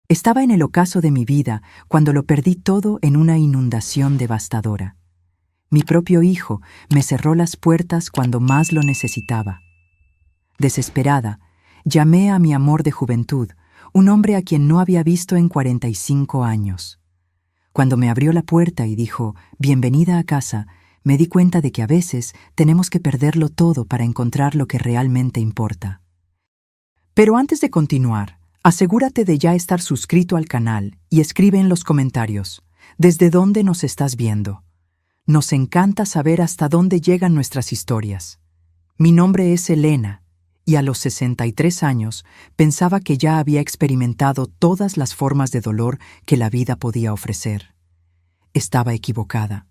Estaba en el ocaso de mi vida cuando lo perdí todo en una inundación devastadora. Mi propio hijo me cerró las puertas cuando más lo necesitaba. Desesperada, llamé a mi amor de juventud, un hombre a quien no había visto en 45 años. Cuando me abrió la puerta y dijo, «Bienvenida a casa», me di cuenta de que a veces tenemos que perderlo todo para encontrar lo que realmente importa. Pero antes de continuar, asegúrate de ya estar suscrito al canal y escribe en los comentarios, ¿desde dónde nos estás viendo? Nos encanta saber hasta dónde llegan nuestras historias. Mi nombre es Elena, y a los 63 años pensaba que ya había experimentado todas las formas de dolor que la vida podía ofrecer. Estaba equivocada.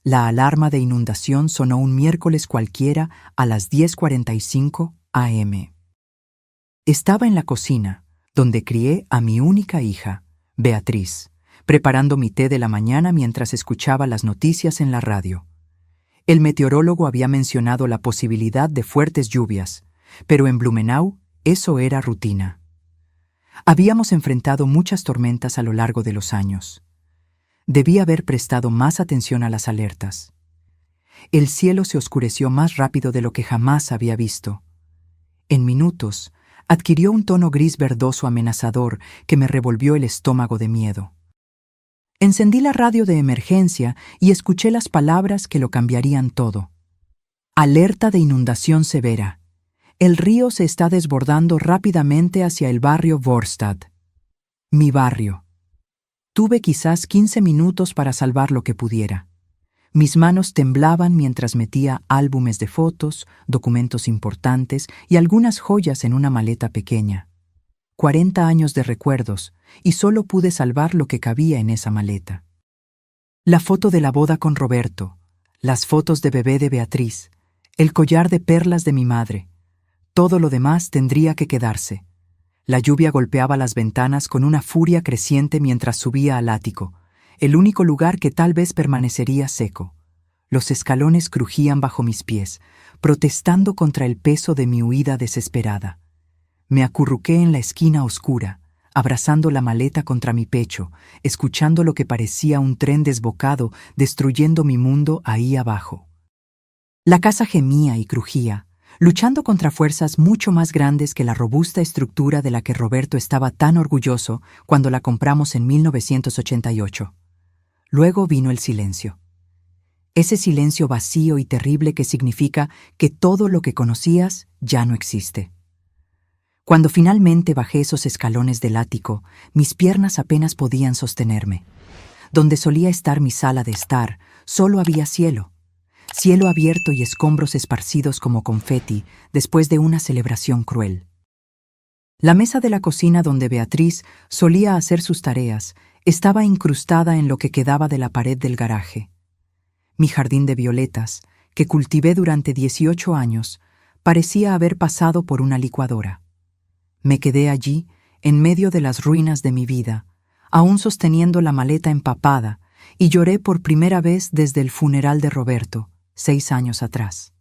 La alarma de inundación sonó un miércoles cualquiera a las 10:45 am. Estaba en la cocina, donde crié a mi única hija, Beatriz, preparando mi té de la mañana mientras escuchaba las noticias en la radio. El meteorólogo había mencionado la posibilidad de fuertes lluvias, pero en Blumenau eso era rutina. Habíamos enfrentado muchas tormentas a lo largo de los años. Debí haber prestado más atención a las alertas. El cielo se oscureció más rápido de lo que jamás había visto. En minutos, adquirió un tono gris verdoso amenazador que me revolvió el estómago de miedo. Encendí la radio de emergencia y escuché las palabras que lo cambiarían todo. Alerta de inundación severa. El río se está desbordando rápidamente hacia el barrio Vorstadt. Mi barrio. Tuve quizás 15 minutos para salvar lo que pudiera. Mis manos temblaban mientras metía álbumes de fotos, documentos importantes y algunas joyas en una maleta pequeña. 40 años de recuerdos, y solo pude salvar lo que cabía en esa maleta. La foto de la boda con Roberto, las fotos de bebé de Beatriz, el collar de perlas de mi madre. Todo lo demás tendría que quedarse. La lluvia golpeaba las ventanas con una furia creciente mientras subía al ático, el único lugar que tal vez permanecería seco. Los escalones crujían bajo mis pies, protestando contra el peso de mi huida desesperada. Me acurruqué en la esquina oscura, abrazando la maleta contra mi pecho, escuchando lo que parecía un tren desbocado destruyendo mi mundo ahí abajo. La casa gemía y crujía, luchando contra fuerzas mucho más grandes que la robusta estructura de la que Roberto estaba tan orgulloso cuando la compramos en 1988. Luego vino el silencio. Ese silencio vacío y terrible que significa que todo lo que conocías ya no existe. Cuando finalmente bajé esos escalones del ático, mis piernas apenas podían sostenerme. Donde solía estar mi sala de estar, solo había cielo. Cielo abierto y escombros esparcidos como confeti después de una celebración cruel. La mesa de la cocina donde Beatriz solía hacer sus tareas estaba incrustada en lo que quedaba de la pared del garaje. Mi jardín de violetas, que cultivé durante 18 años, parecía haber pasado por una licuadora. Me quedé allí, en medio de las ruinas de mi vida, aún sosteniendo la maleta empapada, y lloré por primera vez desde el funeral de Roberto, 6 años atrás.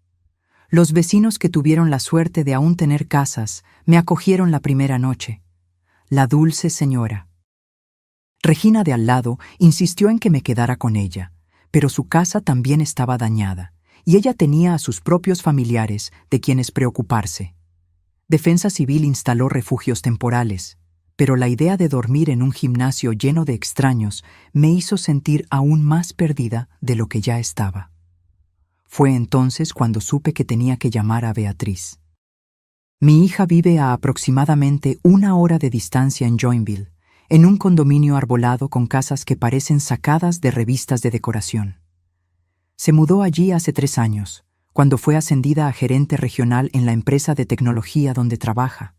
Los vecinos que tuvieron la suerte de aún tener casas me acogieron la primera noche. La dulce señora. Regina de al lado insistió en que me quedara con ella, pero su casa también estaba dañada, y ella tenía a sus propios familiares de quienes preocuparse. Defensa Civil instaló refugios temporales, pero la idea de dormir en un gimnasio lleno de extraños me hizo sentir aún más perdida de lo que ya estaba. Fue entonces cuando supe que tenía que llamar a Beatriz. Mi hija vive a aproximadamente 1 hora de distancia en Joinville, en un condominio arbolado con casas que parecen sacadas de revistas de decoración. Se mudó allí hace 3 años, cuando fue ascendida a gerente regional en la empresa de tecnología donde trabaja.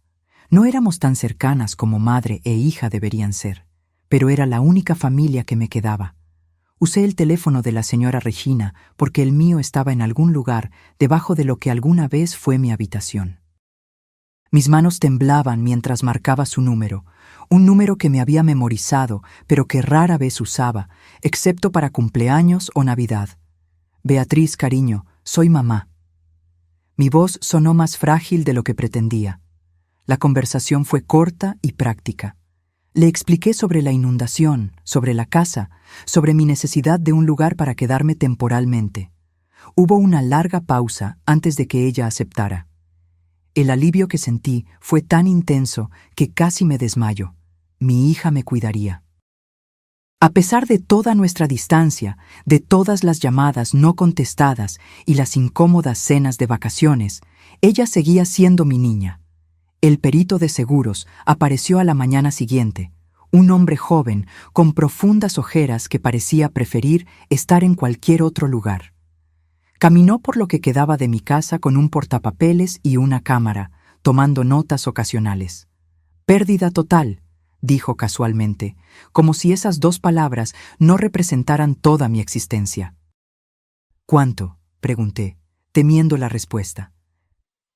No éramos tan cercanas como madre e hija deberían ser, pero era la única familia que me quedaba. Usé el teléfono de la señora Regina porque el mío estaba en algún lugar debajo de lo que alguna vez fue mi habitación. Mis manos temblaban mientras marcaba su número, un número que me había memorizado, pero que rara vez usaba, excepto para cumpleaños o Navidad. Beatriz, cariño, soy mamá. Mi voz sonó más frágil de lo que pretendía. La conversación fue corta y práctica. Le expliqué sobre la inundación, sobre la casa, sobre mi necesidad de un lugar para quedarme temporalmente. Hubo una larga pausa antes de que ella aceptara. El alivio que sentí fue tan intenso que casi me desmayo. Mi hija me cuidaría. A pesar de toda nuestra distancia, de todas las llamadas no contestadas y las incómodas cenas de vacaciones, ella seguía siendo mi niña. El perito de seguros apareció a la mañana siguiente, un hombre joven con profundas ojeras que parecía preferir estar en cualquier otro lugar. Caminó por lo que quedaba de mi casa con un portapapeles y una cámara, tomando notas ocasionales. «Pérdida total», dijo casualmente, como si esas dos palabras no representaran toda mi existencia. «¿Cuánto?», pregunté, temiendo la respuesta.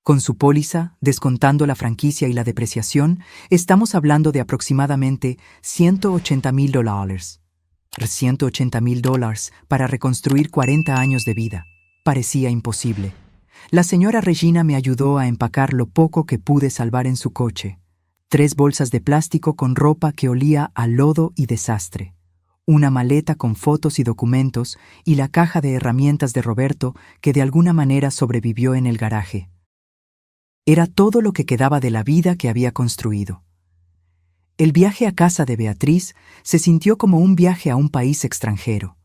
Con su póliza, descontando la franquicia y la depreciación, estamos hablando de aproximadamente $180,000. $180,000 para reconstruir 40 años de vida. Parecía imposible. La señora Regina me ayudó a empacar lo poco que pude salvar en su coche. 3 bolsas de plástico con ropa que olía a lodo y desastre. Una maleta con fotos y documentos y la caja de herramientas de Roberto que de alguna manera sobrevivió en el garaje. Era todo lo que quedaba de la vida que había construido. El viaje a casa de Beatriz se sintió como un viaje a un país extranjero.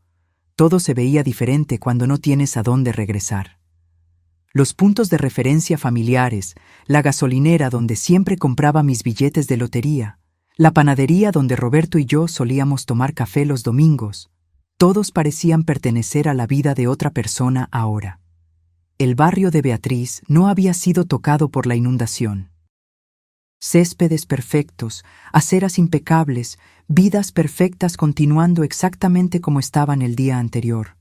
Todo se veía diferente cuando no tienes a dónde regresar. Los puntos de referencia familiares, la gasolinera donde siempre compraba mis billetes de lotería, la panadería donde Roberto y yo solíamos tomar café los domingos, todos parecían pertenecer a la vida de otra persona ahora. El barrio de Beatriz no había sido tocado por la inundación. Céspedes perfectos, aceras impecables, vidas perfectas continuando exactamente como estaban el día anterior.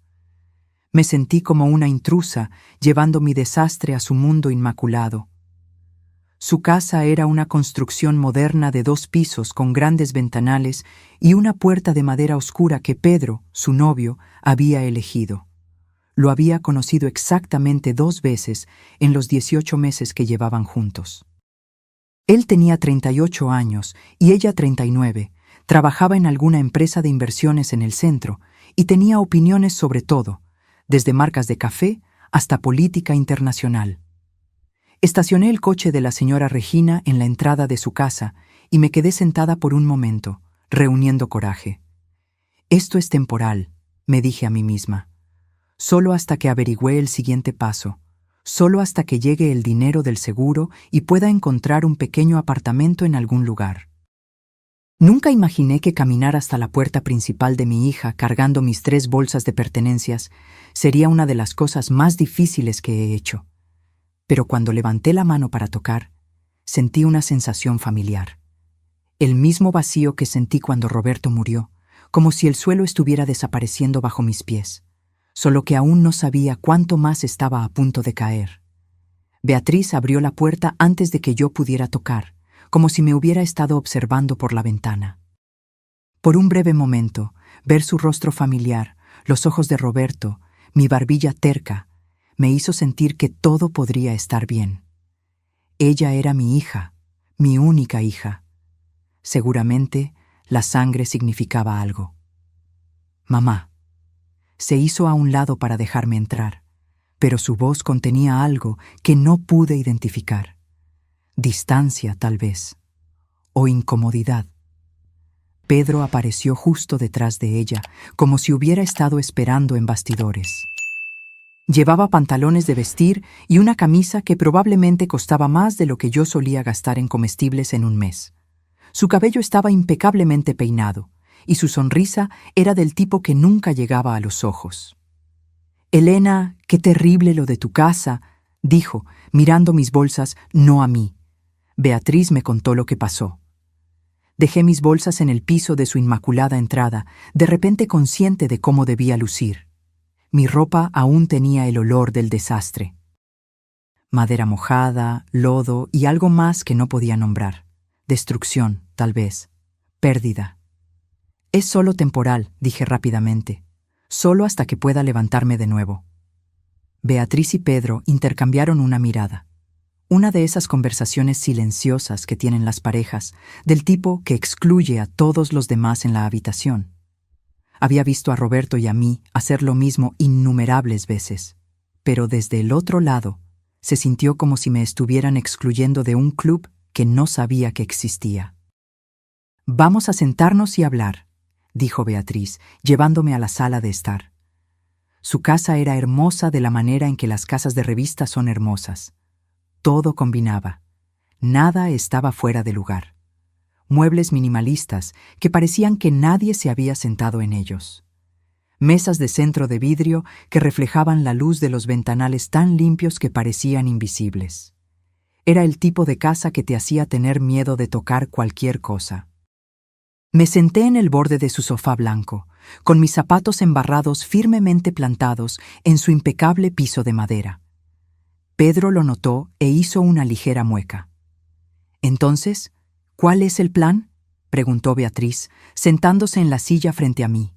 Me sentí como una intrusa, llevando mi desastre a su mundo inmaculado. Su casa era una construcción moderna de 2 pisos con grandes ventanales y una puerta de madera oscura que Pedro, su novio, había elegido. Lo había conocido exactamente 2 veces en los 18 meses que llevaban juntos. Él tenía 38 años y ella 39, trabajaba en alguna empresa de inversiones en el centro y tenía opiniones sobre todo, desde marcas de café hasta política internacional. Estacioné el coche de la señora Regina en la entrada de su casa y me quedé sentada por un momento, reuniendo coraje. Esto es temporal, me dije a mí misma. Solo hasta que averigüe el siguiente paso, solo hasta que llegue el dinero del seguro y pueda encontrar un pequeño apartamento en algún lugar. Nunca imaginé que caminar hasta la puerta principal de mi hija cargando mis 3 bolsas de pertenencias sería una de las cosas más difíciles que he hecho. Pero cuando levanté la mano para tocar, sentí una sensación familiar. El mismo vacío que sentí cuando Roberto murió, como si el suelo estuviera desapareciendo bajo mis pies, solo que aún no sabía cuánto más estaba a punto de caer. Beatriz abrió la puerta antes de que yo pudiera tocar, como si me hubiera estado observando por la ventana. Por un breve momento, ver su rostro familiar, los ojos de Roberto, mi barbilla terca, me hizo sentir que todo podría estar bien. Ella era mi hija, mi única hija. Seguramente, la sangre significaba algo. «Mamá». Se hizo a un lado para dejarme entrar, pero su voz contenía algo que no pude identificar. Distancia, tal vez, o incomodidad. Pedro apareció justo detrás de ella, como si hubiera estado esperando en bastidores. Llevaba pantalones de vestir y una camisa que probablemente costaba más de lo que yo solía gastar en comestibles en un mes. Su cabello estaba impecablemente peinado, y su sonrisa era del tipo que nunca llegaba a los ojos. «Elena, qué terrible lo de tu casa», dijo, mirando mis bolsas, no a mí. Beatriz me contó lo que pasó. Dejé mis bolsas en el piso de su inmaculada entrada, de repente consciente de cómo debía lucir. Mi ropa aún tenía el olor del desastre. Madera mojada, lodo y algo más que no podía nombrar. Destrucción, tal vez. Pérdida. «Es solo temporal», dije rápidamente. «Solo hasta que pueda levantarme de nuevo». Beatriz y Pedro intercambiaron una mirada. Una de esas conversaciones silenciosas que tienen las parejas, del tipo que excluye a todos los demás en la habitación. Había visto a Roberto y a mí hacer lo mismo innumerables veces, pero desde el otro lado se sintió como si me estuvieran excluyendo de un club que no sabía que existía. «Vamos a sentarnos y hablar», dijo Beatriz, llevándome a la sala de estar. Su casa era hermosa de la manera en que las casas de revista son hermosas. Todo combinaba. Nada estaba fuera de lugar. Muebles minimalistas que parecían que nadie se había sentado en ellos. Mesas de centro de vidrio que reflejaban la luz de los ventanales tan limpios que parecían invisibles. Era el tipo de casa que te hacía tener miedo de tocar cualquier cosa. Me senté en el borde de su sofá blanco, con mis zapatos embarrados firmemente plantados en su impecable piso de madera. Pedro lo notó e hizo una ligera mueca. «Entonces, ¿cuál es el plan?», preguntó Beatriz, sentándose en la silla frente a mí.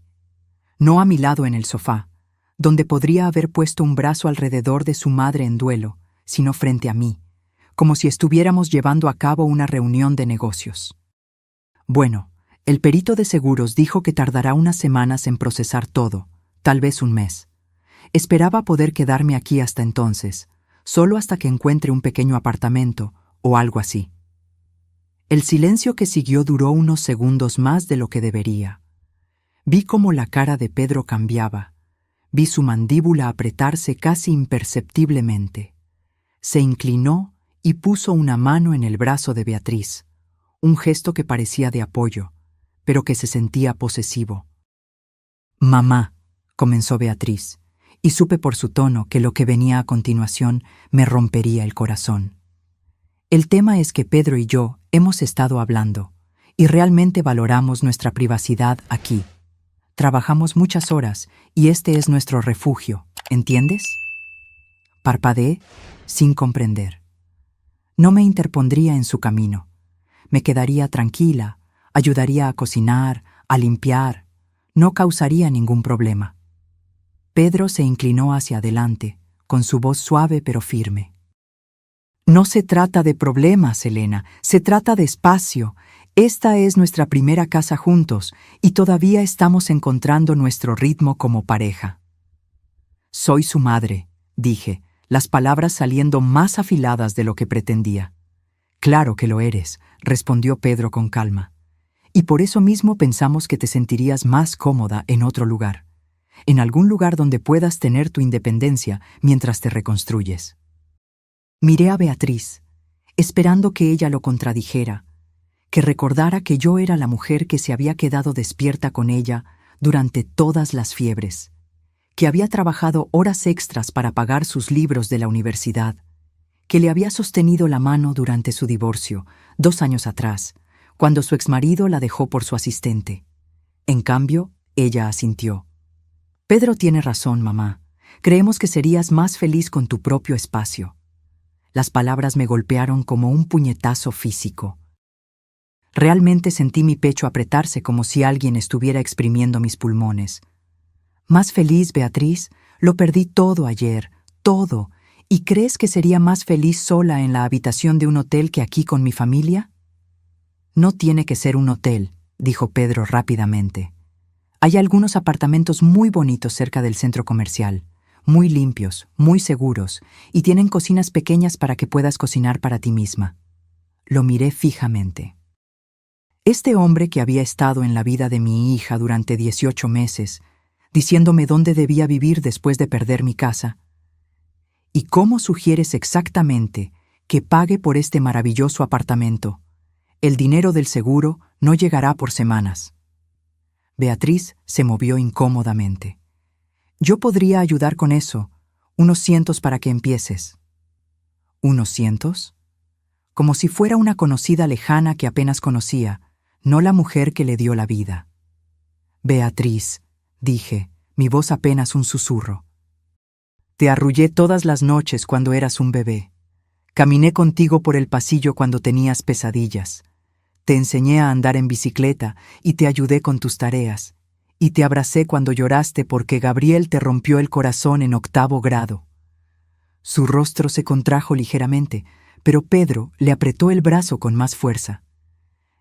No a mi lado en el sofá, donde podría haber puesto un brazo alrededor de su madre en duelo, sino frente a mí, como si estuviéramos llevando a cabo una reunión de negocios. «Bueno, el perito de seguros dijo que tardará unas semanas en procesar todo, tal vez un mes. Esperaba poder quedarme aquí hasta entonces, solo hasta que encuentre un pequeño apartamento o algo así». El silencio que siguió duró unos segundos más de lo que debería. Vi cómo la cara de Pedro cambiaba. Vi su mandíbula apretarse casi imperceptiblemente. Se inclinó y puso una mano en el brazo de Beatriz, un gesto que parecía de apoyo, pero que se sentía posesivo. «Mamá», comenzó Beatriz, y supe por su tono que lo que venía a continuación me rompería el corazón. «El tema es que Pedro y yo hemos estado hablando, y realmente valoramos nuestra privacidad aquí. Trabajamos muchas horas, y este es nuestro refugio, ¿entiendes?». Parpadeé, sin comprender. No me interpondría en su camino. Me quedaría tranquila, ayudaría a cocinar, a limpiar. No causaría ningún problema. Pedro se inclinó hacia adelante, con su voz suave pero firme. «No se trata de problemas, Elena, se trata de espacio. Esta es nuestra primera casa juntos y todavía estamos encontrando nuestro ritmo como pareja». «Soy su madre», dije, las palabras saliendo más afiladas de lo que pretendía. «Claro que lo eres», respondió Pedro con calma. «Y por eso mismo pensamos que te sentirías más cómoda en otro lugar, en algún lugar donde puedas tener tu independencia mientras te reconstruyes». Miré a Beatriz, esperando que ella lo contradijera, que recordara que yo era la mujer que se había quedado despierta con ella durante todas las fiebres, que había trabajado horas extras para pagar sus libros de la universidad, que le había sostenido la mano durante su divorcio, 2 años atrás, cuando su exmarido la dejó por su asistente. En cambio, ella asintió. «Pedro tiene razón, mamá. Creemos que serías más feliz con tu propio espacio». Las palabras me golpearon como un puñetazo físico. Realmente sentí mi pecho apretarse como si alguien estuviera exprimiendo mis pulmones. «Más feliz, Beatriz, lo perdí todo ayer, todo. ¿Y crees que sería más feliz sola en la habitación de un hotel que aquí con mi familia?». «No tiene que ser un hotel», dijo Pedro rápidamente. «Hay algunos apartamentos muy bonitos cerca del centro comercial, muy limpios, muy seguros, y tienen cocinas pequeñas para que puedas cocinar para ti misma». Lo miré fijamente. Este hombre que había estado en la vida de mi hija durante 18 meses, diciéndome dónde debía vivir después de perder mi casa. «¿Y cómo sugieres exactamente que pague por este maravilloso apartamento? El dinero del seguro no llegará por semanas». Beatriz se movió incómodamente. «Yo podría ayudar con eso, unos cientos para que empieces». «¿Unos cientos?». Como si fuera una conocida lejana que apenas conocía, no la mujer que le dio la vida. «Beatriz», dije, mi voz apenas un susurro. «Te arrullé todas las noches cuando eras un bebé. Caminé contigo por el pasillo cuando tenías pesadillas. Te enseñé a andar en bicicleta y te ayudé con tus tareas. Y te abracé cuando lloraste porque Gabriel te rompió el corazón en 8º grado». Su rostro se contrajo ligeramente, pero Pedro le apretó el brazo con más fuerza.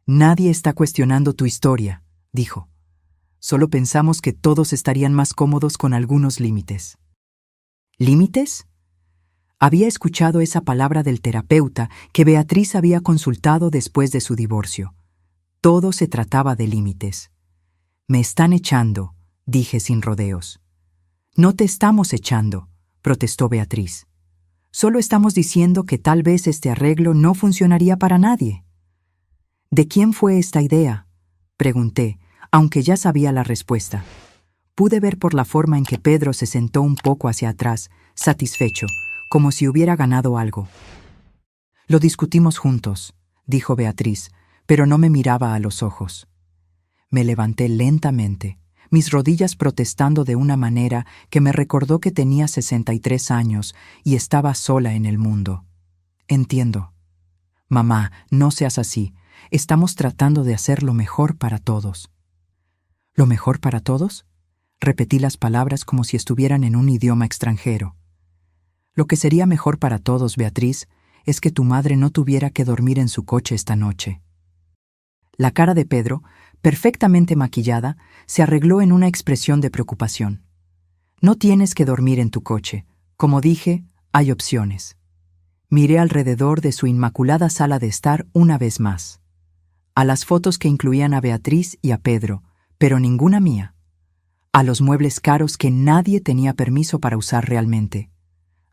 «Nadie está cuestionando tu historia», dijo. «Solo pensamos que todos estarían más cómodos con algunos límites». ¿Límites? Había escuchado esa palabra del terapeuta que Beatriz había consultado después de su divorcio. Todo se trataba de límites. «Me están echando», dije sin rodeos. «No te estamos echando», protestó Beatriz. «Solo estamos diciendo que tal vez este arreglo no funcionaría para nadie». «¿De quién fue esta idea?», pregunté, aunque ya sabía la respuesta. Pude ver por la forma en que Pedro se sentó un poco hacia atrás, satisfecho, como si hubiera ganado algo. «Lo discutimos juntos», dijo Beatriz, pero no me miraba a los ojos. Me levanté lentamente, mis rodillas protestando de una manera que me recordó que tenía 63 años y estaba sola en el mundo. «Entiendo. Mamá, no seas así. Estamos tratando de hacer lo mejor para todos». «¿Lo mejor para todos?», repetí las palabras como si estuvieran en un idioma extranjero. «Lo que sería mejor para todos, Beatriz, es que tu madre no tuviera que dormir en su coche esta noche». La cara de Pedro, perfectamente maquillada, se arregló en una expresión de preocupación. «No tienes que dormir en tu coche. Como dije, hay opciones». Miré alrededor de su inmaculada sala de estar una vez más. A las fotos que incluían a Beatriz y a Pedro, pero ninguna mía. A los muebles caros que nadie tenía permiso para usar realmente.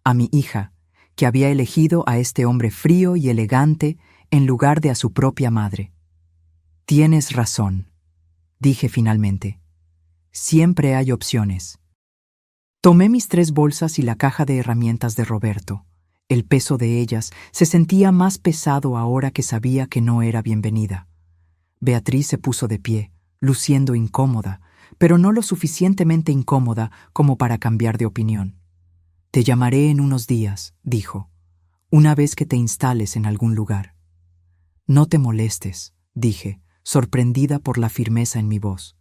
A mi hija, que había elegido a este hombre frío y elegante en lugar de a su propia madre. «Tienes razón», dije finalmente. «Siempre hay opciones». Tomé mis 3 bolsas y la caja de herramientas de Roberto. El peso de ellas se sentía más pesado ahora que sabía que no era bienvenida. Beatriz se puso de pie, luciendo incómoda, pero no lo suficientemente incómoda como para cambiar de opinión. «Te llamaré en unos días», dijo, «una vez que te instales en algún lugar». «No te molestes», dije, sorprendida por la firmeza en mi voz.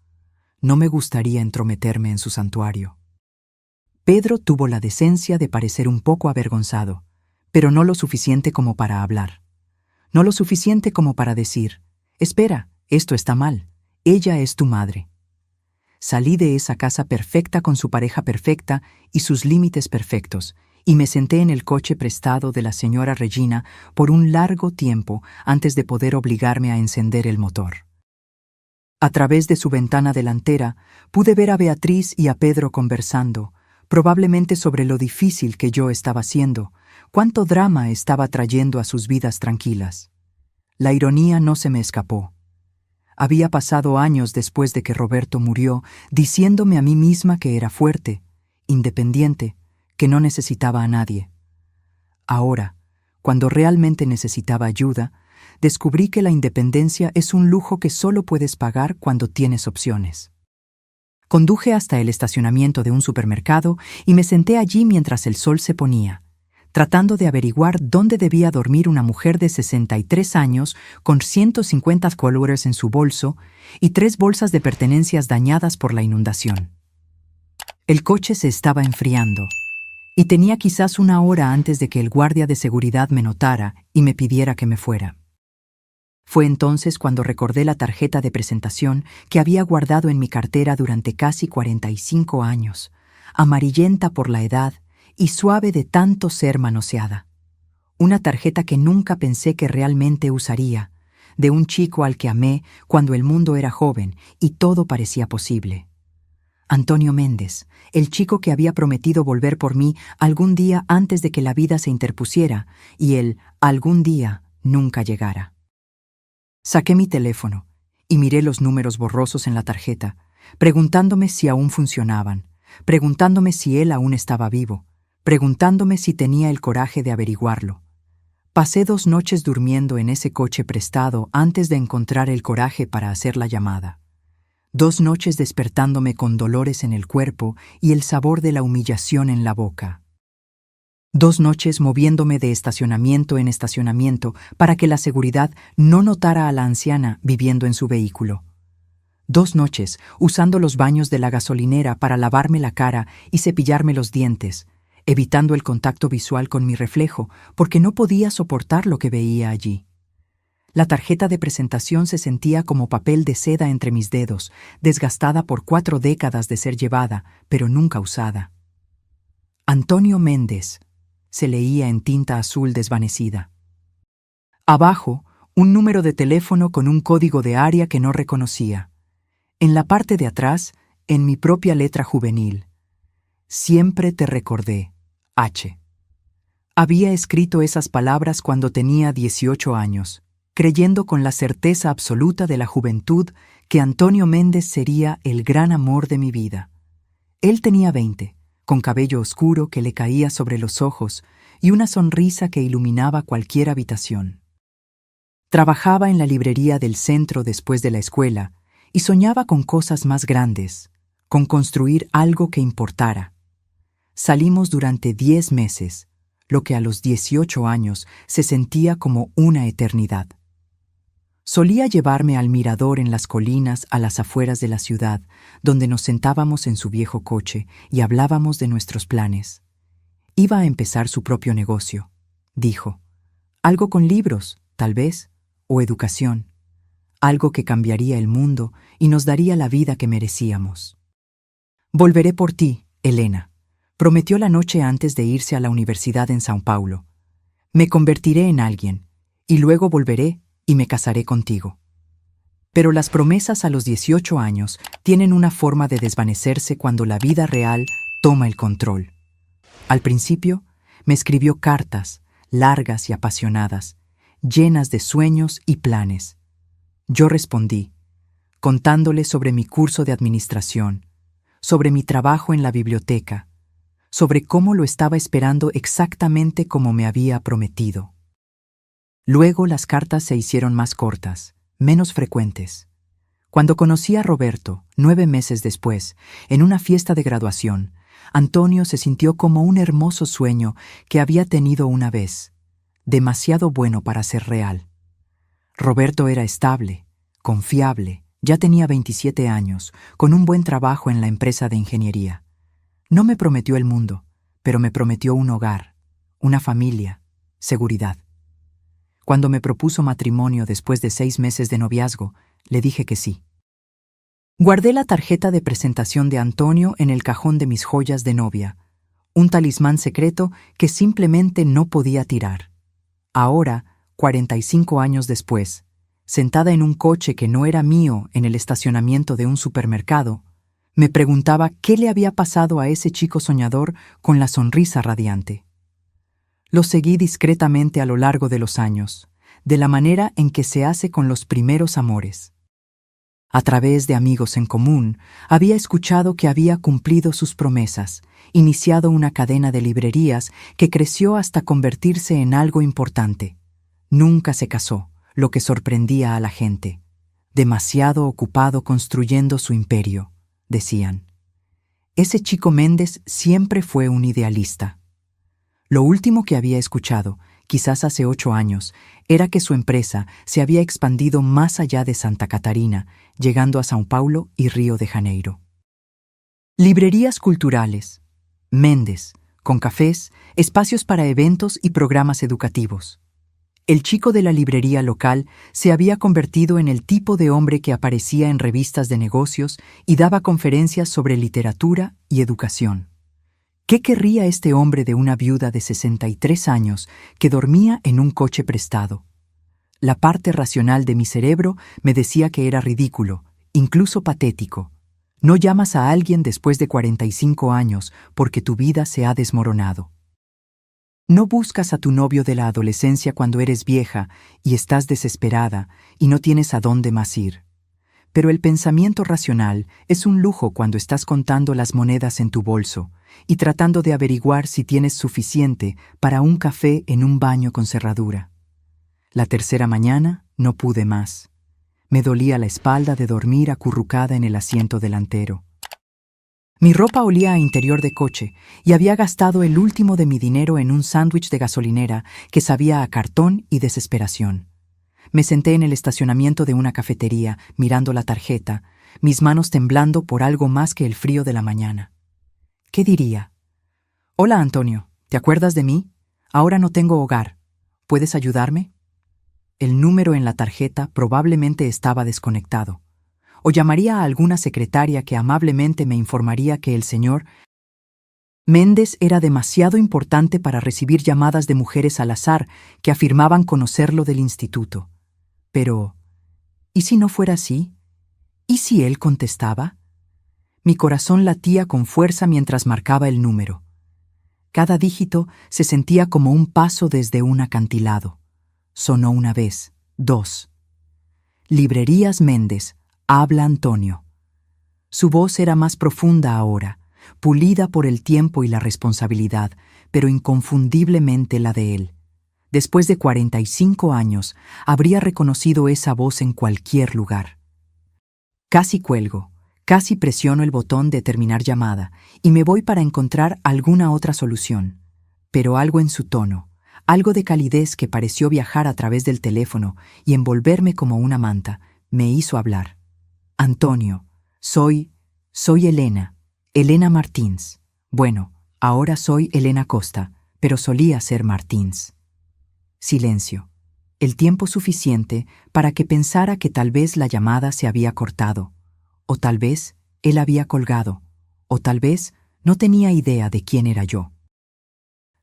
No me gustaría entrometerme en su santuario. Pedro tuvo la decencia de parecer un poco avergonzado, pero no lo suficiente como para hablar. No lo suficiente como para decir, «Espera, esto está mal, ella es tu madre». Salí de esa casa perfecta con su pareja perfecta y sus límites perfectos, y me senté en el coche prestado de la señora Regina por un largo tiempo antes de poder obligarme a encender el motor. A través de su ventana delantera pude ver a Beatriz y a Pedro conversando, probablemente sobre lo difícil que yo estaba haciendo, cuánto drama estaba trayendo a sus vidas tranquilas. La ironía no se me escapó. Había pasado años después de que Roberto murió, diciéndome a mí misma que era fuerte, independiente, que no necesitaba a nadie. Ahora, cuando realmente necesitaba ayuda, descubrí que la independencia es un lujo que solo puedes pagar cuando tienes opciones. Conduje hasta el estacionamiento de un supermercado y me senté allí mientras el sol se ponía, tratando de averiguar dónde debía dormir una mujer de 63 años con 150 $100 en su bolso y 3 bolsas de pertenencias dañadas por la inundación. El coche se estaba enfriando, y tenía quizás 1 hora antes de que el guardia de seguridad me notara y me pidiera que me fuera. Fue entonces cuando recordé la tarjeta de presentación que había guardado en mi cartera durante casi 45 años, amarillenta por la edad y suave de tanto ser manoseada. Una tarjeta que nunca pensé que realmente usaría, de un chico al que amé cuando el mundo era joven y todo parecía posible. Antonio Méndez, el chico que había prometido volver por mí algún día antes de que la vida se interpusiera y el algún día nunca llegara. Saqué mi teléfono y miré los números borrosos en la tarjeta, preguntándome si aún funcionaban, preguntándome si él aún estaba vivo, preguntándome si tenía el coraje de averiguarlo. Pasé 2 noches durmiendo en ese coche prestado antes de encontrar el coraje para hacer la llamada. 2 noches despertándome con dolores en el cuerpo y el sabor de la humillación en la boca. 2 noches moviéndome de estacionamiento en estacionamiento para que la seguridad no notara a la anciana viviendo en su vehículo. 2 noches usando los baños de la gasolinera para lavarme la cara y cepillarme los dientes, evitando el contacto visual con mi reflejo, porque no podía soportar lo que veía allí. La tarjeta de presentación se sentía como papel de seda entre mis dedos, desgastada por 4 décadas de ser llevada, pero nunca usada. Antonio Méndez, se leía en tinta azul desvanecida. Abajo, un número de teléfono con un código de área que no reconocía. En la parte de atrás, en mi propia letra juvenil. Siempre te recordé, H. Había escrito esas palabras cuando tenía 18 años, creyendo con la certeza absoluta de la juventud que Antonio Méndez sería el gran amor de mi vida. Él tenía 20, con cabello oscuro que le caía sobre los ojos y una sonrisa que iluminaba cualquier habitación. Trabajaba en la librería del centro después de la escuela y soñaba con cosas más grandes, con construir algo que importara. Salimos durante 10 meses, lo que a los 18 años se sentía como una eternidad. Solía llevarme al mirador en las colinas a las afueras de la ciudad, donde nos sentábamos en su viejo coche y hablábamos de nuestros planes. Iba a empezar su propio negocio, dijo. Algo con libros, tal vez, o educación. Algo que cambiaría el mundo y nos daría la vida que merecíamos. Volveré por ti, Elena, prometió la noche antes de irse a la universidad en São Paulo. Me convertiré en alguien, y luego volveré y me casaré contigo. Pero las promesas a los 18 años tienen una forma de desvanecerse cuando la vida real toma el control. Al principio, me escribió cartas, largas y apasionadas, llenas de sueños y planes. Yo respondí, contándole sobre mi curso de administración, sobre mi trabajo en la biblioteca, sobre cómo lo estaba esperando exactamente como me había prometido. Luego las cartas se hicieron más cortas, menos frecuentes. Cuando conocí a Roberto, 9 meses después, en una fiesta de graduación, Antonio se sintió como un hermoso sueño que había tenido una vez, demasiado bueno para ser real. Roberto era estable, confiable, ya tenía 27 años, con un buen trabajo en la empresa de ingeniería. No me prometió el mundo, pero me prometió un hogar, una familia, seguridad. Cuando me propuso matrimonio después de 6 meses de noviazgo, le dije que sí. Guardé la tarjeta de presentación de Antonio en el cajón de mis joyas de novia, un talismán secreto que simplemente no podía tirar. Ahora, 45 años después, sentada en un coche que no era mío en el estacionamiento de un supermercado, me preguntaba qué le había pasado a ese chico soñador con la sonrisa radiante. Lo seguí discretamente a lo largo de los años, de la manera en que se hace con los primeros amores. A través de amigos en común, había escuchado que había cumplido sus promesas, iniciado una cadena de librerías que creció hasta convertirse en algo importante. Nunca se casó, lo que sorprendía a la gente. Demasiado ocupado construyendo su imperio, decían. Ese chico Méndez siempre fue un idealista. Lo último que había escuchado, quizás hace 8 años, era que su empresa se había expandido más allá de Santa Catarina, llegando a São Paulo y Río de Janeiro. Librerías culturales. Méndez, con cafés, espacios para eventos y programas educativos. El chico de la librería local se había convertido en el tipo de hombre que aparecía en revistas de negocios y daba conferencias sobre literatura y educación. ¿Qué querría este hombre de una viuda de 63 años que dormía en un coche prestado? La parte racional de mi cerebro me decía que era ridículo, incluso patético. No llamas a alguien después de 45 años porque tu vida se ha desmoronado. No buscas a tu novio de la adolescencia cuando eres vieja y estás desesperada y no tienes a dónde más ir. Pero el pensamiento racional es un lujo cuando estás contando las monedas en tu bolso y tratando de averiguar si tienes suficiente para un café en un baño con cerradura. La tercera mañana no pude más. Me dolía la espalda de dormir acurrucada en el asiento delantero. Mi ropa olía a interior de coche y había gastado el último de mi dinero en un sándwich de gasolinera que sabía a cartón y desesperación. Me senté en el estacionamiento de una cafetería, mirando la tarjeta, mis manos temblando por algo más que el frío de la mañana. ¿Qué diría? Hola, Antonio, ¿te acuerdas de mí? Ahora no tengo hogar. ¿Puedes ayudarme? El número en la tarjeta probablemente estaba desconectado. O llamaría a alguna secretaria que amablemente me informaría que el señor Méndez era demasiado importante para recibir llamadas de mujeres al azar que afirmaban conocerlo del instituto. Pero, ¿y si no fuera así? ¿Y si él contestaba? Mi corazón latía con fuerza mientras marcaba el número. Cada dígito se sentía como un paso desde un acantilado. Sonó una vez, dos. Librerías Méndez, habla Antonio. Su voz era más profunda ahora, pulida por el tiempo y la responsabilidad, pero inconfundiblemente la de él. Después de 45 años, habría reconocido esa voz en cualquier lugar. Casi cuelgo, casi presiono el botón de terminar llamada y me voy para encontrar alguna otra solución. Pero algo en su tono, algo de calidez que pareció viajar a través del teléfono y envolverme como una manta, me hizo hablar. Antonio, soy Elena Martins. Bueno, ahora soy Elena Costa, pero solía ser Martins. Silencio. El tiempo suficiente para que pensara que tal vez la llamada se había cortado, o tal vez él había colgado, o tal vez no tenía idea de quién era yo.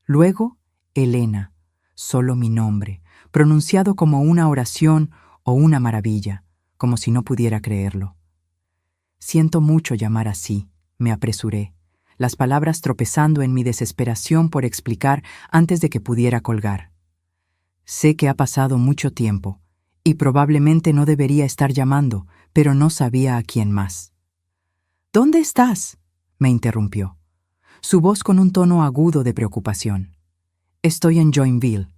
Luego, Elena, solo mi nombre, pronunciado como una oración o una maravilla, como si no pudiera creerlo. Siento mucho llamar así, me apresuré, las palabras tropezando en mi desesperación por explicar antes de que pudiera colgar. Sé que ha pasado mucho tiempo, y probablemente no debería estar llamando, pero no sabía a quién más. ¿Dónde estás?, me interrumpió, su voz con un tono agudo de preocupación. Estoy en Joinville.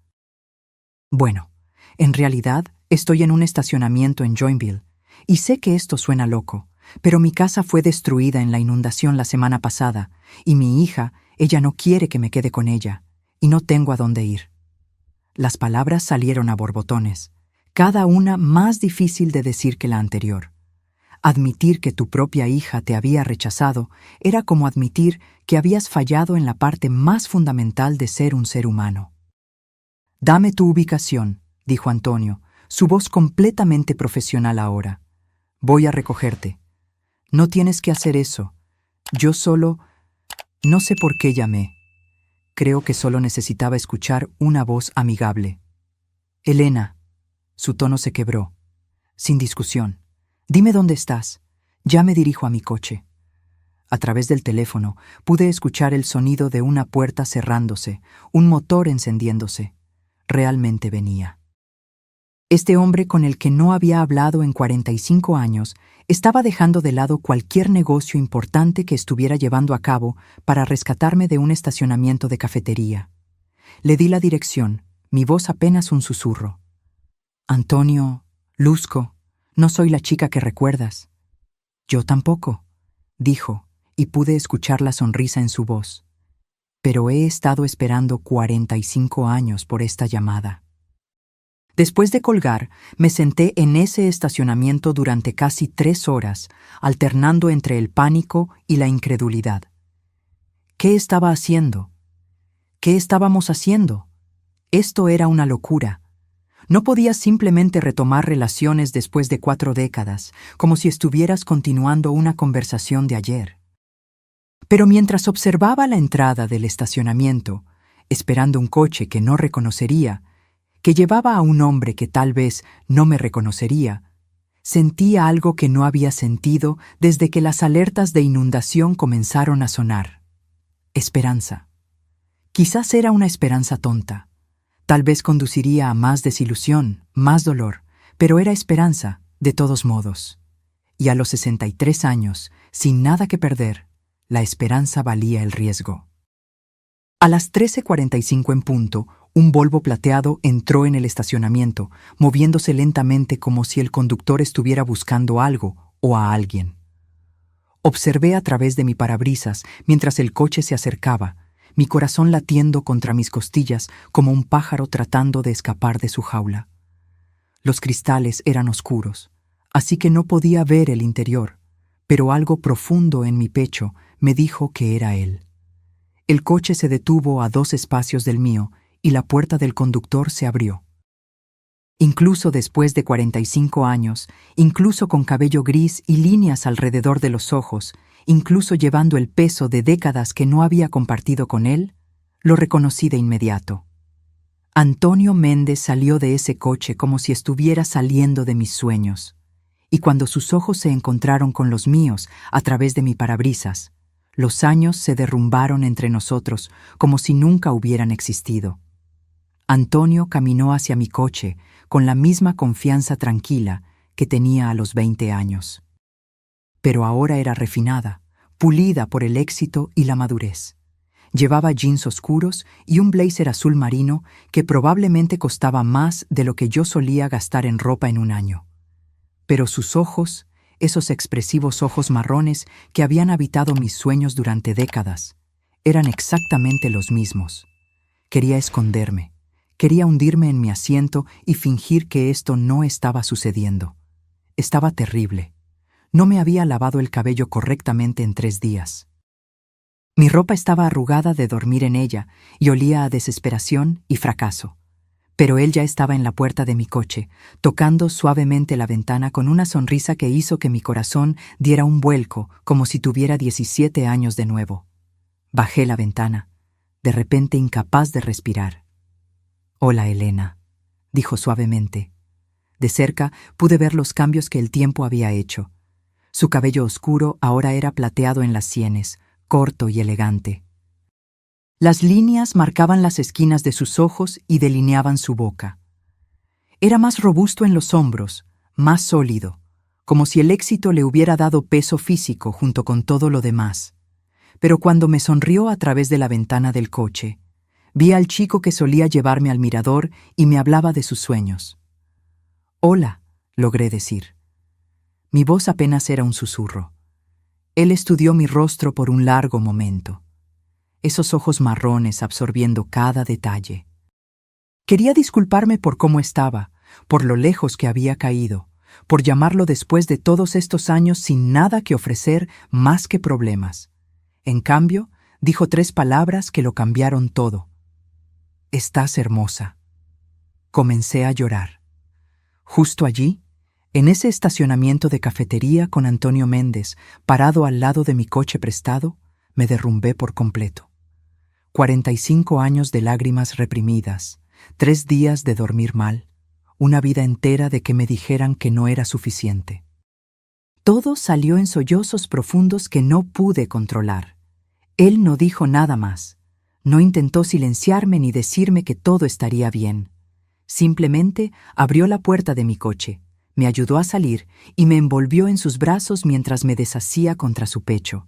Bueno, en realidad estoy en un estacionamiento en Joinville, y sé que esto suena loco, pero mi casa fue destruida en la inundación la semana pasada, y mi hija, ella no quiere que me quede con ella, y no tengo a dónde ir. Las palabras salieron a borbotones, cada una más difícil de decir que la anterior. Admitir que tu propia hija te había rechazado era como admitir que habías fallado en la parte más fundamental de ser un ser humano. Dame tu ubicación, dijo Antonio, su voz completamente profesional ahora. Voy a recogerte. No tienes que hacer eso. Yo solo... No sé por qué llamé. Creo que solo necesitaba escuchar una voz amigable. Elena. Su tono se quebró. Sin discusión. Dime dónde estás. Ya me dirijo a mi coche. A través del teléfono pude escuchar el sonido de una puerta cerrándose, un motor encendiéndose. Realmente venía. Este hombre con el que no había hablado en 45 años estaba dejando de lado cualquier negocio importante que estuviera llevando a cabo para rescatarme de un estacionamiento de cafetería. Le di la dirección, mi voz apenas un susurro. Antonio, Luzco, no soy la chica que recuerdas. Yo tampoco, dijo, y pude escuchar la sonrisa en su voz. Pero he estado esperando 45 años por esta llamada. Después de colgar, me senté en ese estacionamiento durante casi 3 horas, alternando entre el pánico y la incredulidad. ¿Qué estaba haciendo? ¿Qué estábamos haciendo? Esto era una locura. No podías simplemente retomar relaciones después de 4 décadas, como si estuvieras continuando una conversación de ayer. Pero mientras observaba la entrada del estacionamiento, esperando un coche que no reconocería, que llevaba a un hombre que tal vez no me reconocería, sentía algo que no había sentido desde que las alertas de inundación comenzaron a sonar. Esperanza. Quizás era una esperanza tonta. Tal vez conduciría a más desilusión, más dolor, pero era esperanza, de todos modos. Y a los 63 años, sin nada que perder, la esperanza valía el riesgo. A las 13:45 en punto, un Volvo plateado entró en el estacionamiento, moviéndose lentamente como si el conductor estuviera buscando algo o a alguien. Observé a través de mi parabrisas mientras el coche se acercaba, mi corazón latiendo contra mis costillas como un pájaro tratando de escapar de su jaula. Los cristales eran oscuros, así que no podía ver el interior, pero algo profundo en mi pecho me dijo que era él. El coche se detuvo a 2 espacios del mío y la puerta del conductor se abrió. Incluso después de 45 años, incluso con cabello gris y líneas alrededor de los ojos, incluso llevando el peso de décadas que no había compartido con él, lo reconocí de inmediato. Antonio Méndez salió de ese coche como si estuviera saliendo de mis sueños, y cuando sus ojos se encontraron con los míos a través de mi parabrisas, los años se derrumbaron entre nosotros como si nunca hubieran existido. Antonio caminó hacia mi coche con la misma confianza tranquila que tenía a los 20 años. Pero ahora era refinada, pulida por el éxito y la madurez. Llevaba jeans oscuros y un blazer azul marino que probablemente costaba más de lo que yo solía gastar en ropa en un año. Pero sus ojos, esos expresivos ojos marrones que habían habitado mis sueños durante décadas, eran exactamente los mismos. Quería esconderme, quería hundirme en mi asiento y fingir que esto no estaba sucediendo. Estaba terrible. No me había lavado el cabello correctamente en 3 días. Mi ropa estaba arrugada de dormir en ella y olía a desesperación y fracaso. Pero él ya estaba en la puerta de mi coche, tocando suavemente la ventana con una sonrisa que hizo que mi corazón diera un vuelco como si tuviera 17 años de nuevo. Bajé la ventana, de repente incapaz de respirar. «Hola, Elena», dijo suavemente. De cerca pude ver los cambios que el tiempo había hecho. Su cabello oscuro ahora era plateado en las sienes, corto y elegante. Las líneas marcaban las esquinas de sus ojos y delineaban su boca. Era más robusto en los hombros, más sólido, como si el éxito le hubiera dado peso físico junto con todo lo demás. Pero cuando me sonrió a través de la ventana del coche, vi al chico que solía llevarme al mirador y me hablaba de sus sueños. «Hola», logré decir. Mi voz apenas era un susurro. Él estudió mi rostro por un largo momento. Esos ojos marrones absorbiendo cada detalle. Quería disculparme por cómo estaba, por lo lejos que había caído, por llamarlo después de todos estos años sin nada que ofrecer más que problemas. En cambio, dijo 3 palabras que lo cambiaron todo. «Estás hermosa». Comencé a llorar. Justo allí, en ese estacionamiento de cafetería con Antonio Méndez, parado al lado de mi coche prestado, me derrumbé por completo. 45 años de lágrimas reprimidas, 3 días de dormir mal, una vida entera de que me dijeran que no era suficiente. Todo salió en sollozos profundos que no pude controlar. Él no dijo nada más. No intentó silenciarme ni decirme que todo estaría bien. Simplemente abrió la puerta de mi coche, me ayudó a salir y me envolvió en sus brazos mientras me deshacía contra su pecho.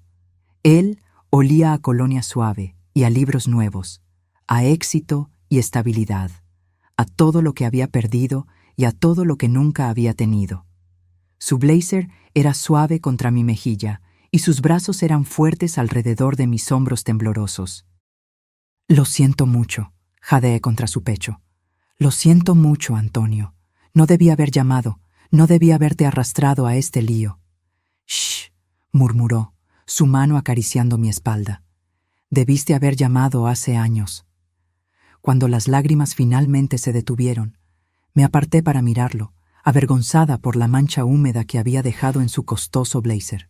Él olía a colonia suave y a libros nuevos, a éxito y estabilidad, a todo lo que había perdido y a todo lo que nunca había tenido. Su blazer era suave contra mi mejilla y sus brazos eran fuertes alrededor de mis hombros temblorosos. «Lo siento mucho», jadeé contra su pecho. «Lo siento mucho, Antonio. No debí haber llamado, no debí haberte arrastrado a este lío». «Shh», murmuró, su mano acariciando mi espalda. «Debiste haber llamado hace años». Cuando las lágrimas finalmente se detuvieron, me aparté para mirarlo, avergonzada por la mancha húmeda que había dejado en su costoso blazer.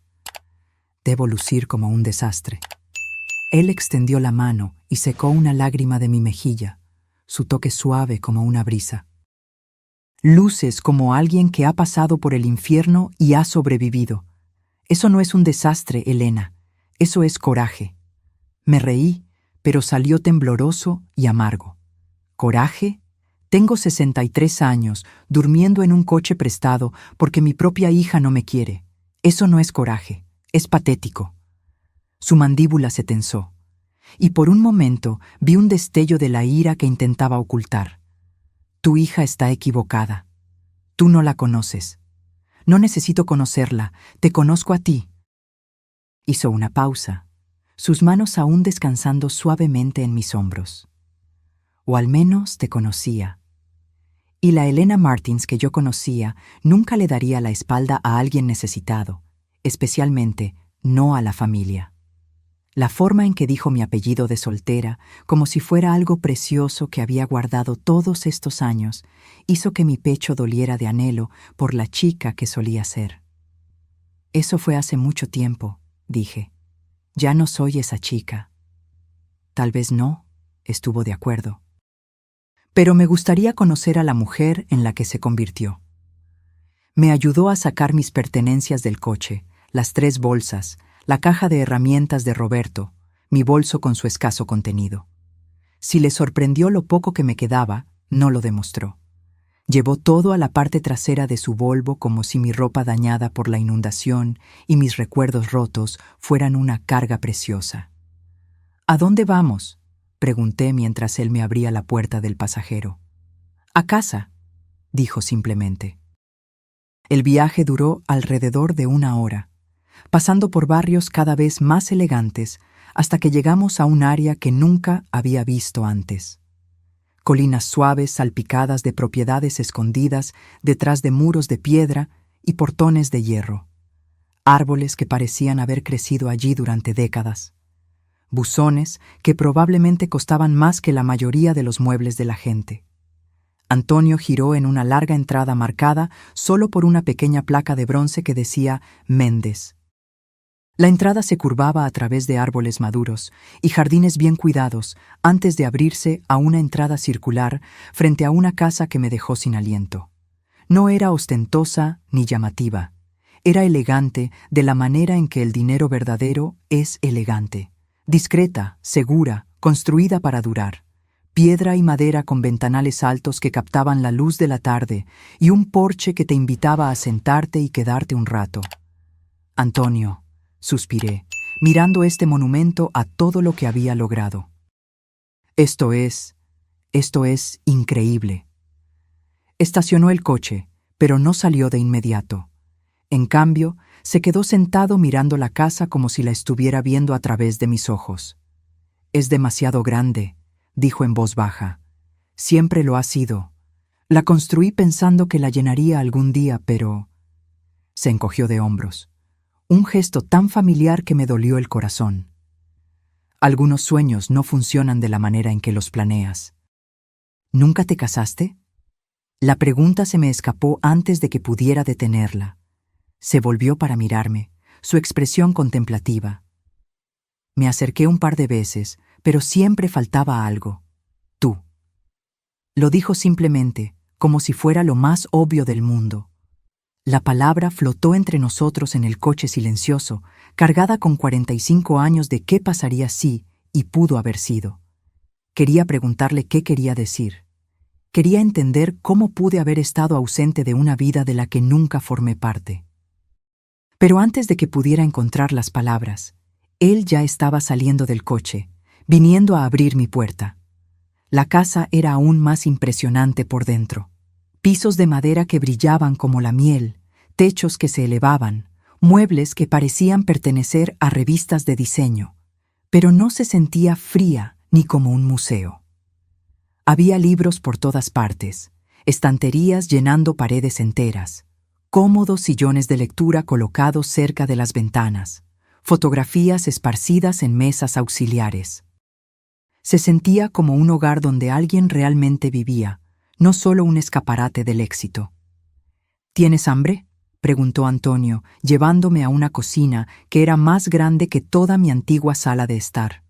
Debo lucir como un desastre. Él extendió la mano y secó una lágrima de mi mejilla, su toque suave como una brisa. «Luces como alguien que ha pasado por el infierno y ha sobrevivido. Eso no es un desastre, Elena. Eso es coraje». Me reí, pero salió tembloroso y amargo. ¿Coraje? Tengo 63 años, durmiendo en un coche prestado porque mi propia hija no me quiere. Eso no es coraje, es patético. Su mandíbula se tensó, y por un momento vi un destello de la ira que intentaba ocultar. «Tu hija está equivocada. Tú no la conoces. No necesito conocerla, te conozco a ti». Hizo una pausa, sus manos aún descansando suavemente en mis hombros. «O al menos te conocía. Y la Elena Martins que yo conocía nunca le daría la espalda a alguien necesitado, especialmente no a la familia». La forma en que dijo mi apellido de soltera, como si fuera algo precioso que había guardado todos estos años, hizo que mi pecho doliera de anhelo por la chica que solía ser. Eso fue hace mucho tiempo, dije. Ya no soy esa chica. Tal vez no, estuvo de acuerdo. Pero me gustaría conocer a la mujer en la que se convirtió. Me ayudó a sacar mis pertenencias del coche, las 3 bolsas, la caja de herramientas de Roberto, mi bolso con su escaso contenido. Si le sorprendió lo poco que me quedaba, no lo demostró. Llevó todo a la parte trasera de su Volvo como si mi ropa dañada por la inundación y mis recuerdos rotos fueran una carga preciosa. ¿A dónde vamos?, pregunté mientras él me abría la puerta del pasajero. A casa, dijo simplemente. El viaje duró alrededor de 1 hora, pasando por barrios cada vez más elegantes hasta que llegamos a un área que nunca había visto antes. Colinas suaves salpicadas de propiedades escondidas detrás de muros de piedra y portones de hierro. Árboles que parecían haber crecido allí durante décadas. Buzones que probablemente costaban más que la mayoría de los muebles de la gente. Antonio giró en una larga entrada marcada solo por una pequeña placa de bronce que decía Méndez. La entrada se curvaba a través de árboles maduros y jardines bien cuidados antes de abrirse a una entrada circular frente a una casa que me dejó sin aliento. No era ostentosa ni llamativa. Era elegante de la manera en que el dinero verdadero es elegante. Discreta, segura, construida para durar. Piedra y madera con ventanales altos que captaban la luz de la tarde y un porche que te invitaba a sentarte y quedarte un rato. Antonio, suspiré, mirando este monumento a todo lo que había logrado. Esto es increíble. Estacionó el coche, pero no salió de inmediato. En cambio, se quedó sentado mirando la casa como si la estuviera viendo a través de mis ojos. Es demasiado grande, dijo en voz baja. Siempre lo ha sido. La construí pensando que la llenaría algún día, pero... Se encogió de hombros. Un gesto tan familiar que me dolió el corazón. Algunos sueños no funcionan de la manera en que los planeas. ¿Nunca te casaste? La pregunta se me escapó antes de que pudiera detenerla. Se volvió para mirarme, su expresión contemplativa. Me acerqué un par de veces, pero siempre faltaba algo. Tú. Lo dijo simplemente, como si fuera lo más obvio del mundo. La palabra flotó entre nosotros en el coche silencioso, cargada con 45 años de qué pasaría si, y pudo haber sido. Quería preguntarle qué quería decir. Quería entender cómo pude haber estado ausente de una vida de la que nunca formé parte. Pero antes de que pudiera encontrar las palabras, él ya estaba saliendo del coche, viniendo a abrir mi puerta. La casa era aún más impresionante por dentro. Pisos de madera que brillaban como la miel, techos que se elevaban, muebles que parecían pertenecer a revistas de diseño, pero no se sentía fría ni como un museo. Había libros por todas partes, estanterías llenando paredes enteras, cómodos sillones de lectura colocados cerca de las ventanas, fotografías esparcidas en mesas auxiliares. Se sentía como un hogar donde alguien realmente vivía, no solo un escaparate del éxito. ¿Tienes hambre?, preguntó Antonio, llevándome a una cocina que era más grande que toda mi antigua sala de estar.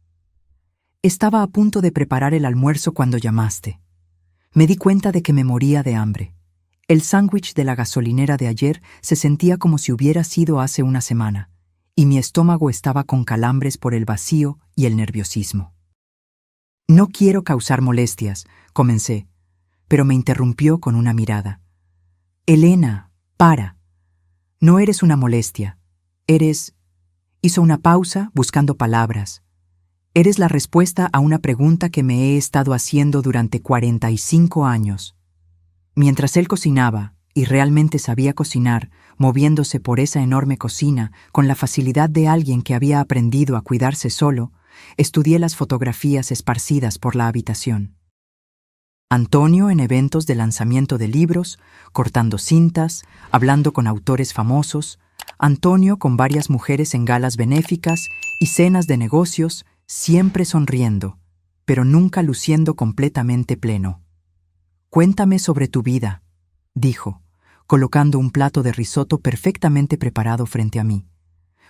Estaba a punto de preparar el almuerzo cuando llamaste. Me di cuenta de que me moría de hambre. El sándwich de la gasolinera de ayer se sentía como si hubiera sido hace una semana, y mi estómago estaba con calambres por el vacío y el nerviosismo. No quiero causar molestias, comencé, pero me interrumpió con una mirada. Elena, para. No eres una molestia. Eres... Hizo una pausa buscando palabras. Eres la respuesta a una pregunta que me he estado haciendo durante 45 años. Mientras él cocinaba, y realmente sabía cocinar, moviéndose por esa enorme cocina con la facilidad de alguien que había aprendido a cuidarse solo, estudié las fotografías esparcidas por la habitación. Antonio en eventos de lanzamiento de libros, cortando cintas, hablando con autores famosos, Antonio con varias mujeres en galas benéficas y cenas de negocios, siempre sonriendo, pero nunca luciendo completamente pleno. «Cuéntame sobre tu vida», dijo, colocando un plato de risotto perfectamente preparado frente a mí.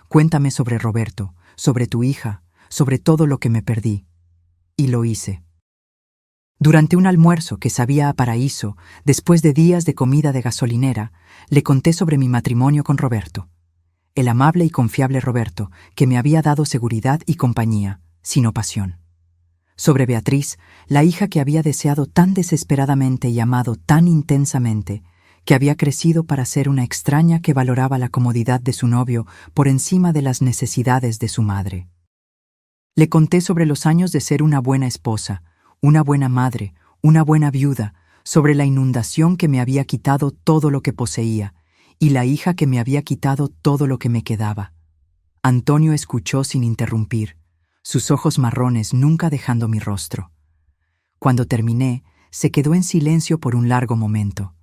«Cuéntame sobre Roberto, sobre tu hija, sobre todo lo que me perdí». Y lo hice. Durante un almuerzo que sabía a paraíso, después de días de comida de gasolinera, le conté sobre mi matrimonio con Roberto. El amable y confiable Roberto, que me había dado seguridad y compañía, sino pasión. Sobre Beatriz, la hija que había deseado tan desesperadamente y amado tan intensamente, que había crecido para ser una extraña que valoraba la comodidad de su novio por encima de las necesidades de su madre. Le conté sobre los años de ser una buena esposa, una buena madre, una buena viuda, sobre la inundación que me había quitado todo lo que poseía, y la hija que me había quitado todo lo que me quedaba. Antonio escuchó sin interrumpir, sus ojos marrones nunca dejando mi rostro. Cuando terminé, se quedó en silencio por un largo momento.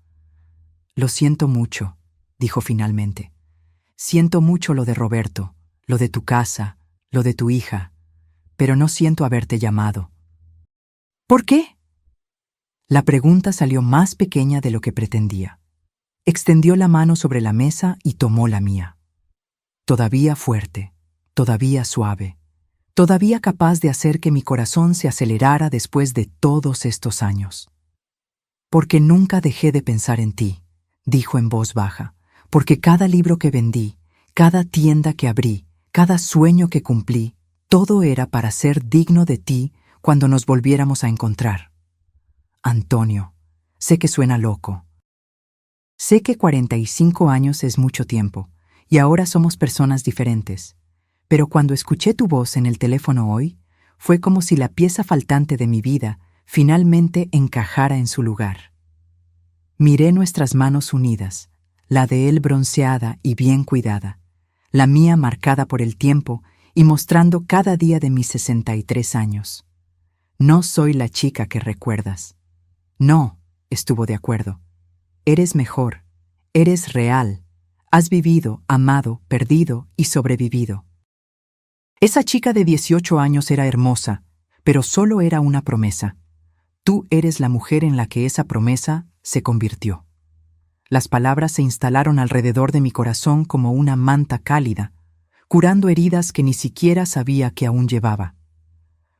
«Lo siento mucho», dijo finalmente. «Siento mucho lo de Roberto, lo de tu casa, lo de tu hija, pero no siento haberte llamado». «¿Por qué?». La pregunta salió más pequeña de lo que pretendía. Extendió la mano sobre la mesa y tomó la mía. Todavía fuerte, todavía suave, todavía capaz de hacer que mi corazón se acelerara después de todos estos años. «Porque nunca dejé de pensar en ti», dijo en voz baja, «porque cada libro que vendí, cada tienda que abrí, cada sueño que cumplí, todo era para ser digno de ti cuando nos volviéramos a encontrar. Antonio, sé que suena loco. Sé que 45 años es mucho tiempo, y ahora somos personas diferentes. Pero cuando escuché tu voz en el teléfono hoy, fue como si la pieza faltante de mi vida finalmente encajara en su lugar. Miré nuestras manos unidas, la de él bronceada y bien cuidada, la mía marcada por el tiempo y mostrando cada día de mis 63 años. No soy la chica que recuerdas. No, estuvo de acuerdo. Eres mejor, eres real. Has vivido, amado, perdido y sobrevivido. Esa chica de 18 años era hermosa, pero solo era una promesa. Tú eres la mujer en la que esa promesa se convirtió. Las palabras se instalaron alrededor de mi corazón como una manta cálida, curando heridas que ni siquiera sabía que aún llevaba.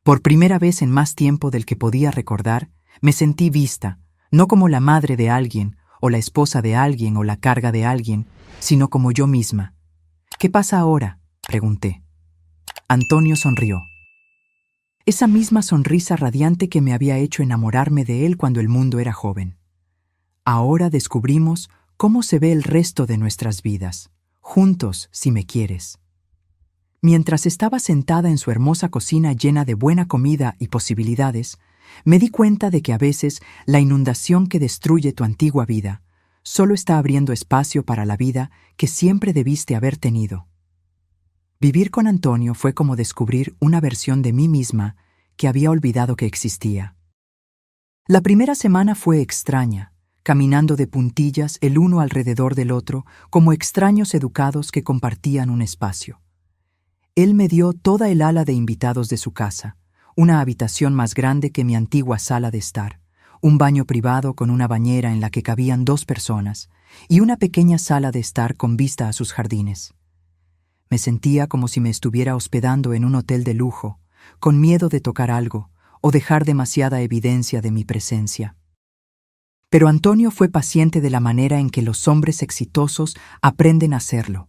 Por primera vez en más tiempo del que podía recordar, me sentí vista, no como la madre de alguien, o la esposa de alguien, o la carga de alguien, sino como yo misma. «¿Qué pasa ahora?», pregunté. Antonio sonrió. Esa misma sonrisa radiante que me había hecho enamorarme de él cuando el mundo era joven. Ahora descubrimos cómo se ve el resto de nuestras vidas, juntos si me quieres. Mientras estaba sentada en su hermosa cocina llena de buena comida y posibilidades, me di cuenta de que a veces la inundación que destruye tu antigua vida solo está abriendo espacio para la vida que siempre debiste haber tenido. Vivir con Antonio fue como descubrir una versión de mí misma que había olvidado que existía. La primera semana fue extraña, caminando de puntillas el uno alrededor del otro como extraños educados que compartían un espacio. Él me dio toda el ala de invitados de su casa, una habitación más grande que mi antigua sala de estar, un baño privado con una bañera en la que cabían 2 personas y una pequeña sala de estar con vista a sus jardines. Me sentía como si me estuviera hospedando en un hotel de lujo, con miedo de tocar algo o dejar demasiada evidencia de mi presencia. Pero Antonio fue paciente de la manera en que los hombres exitosos aprenden a hacerlo,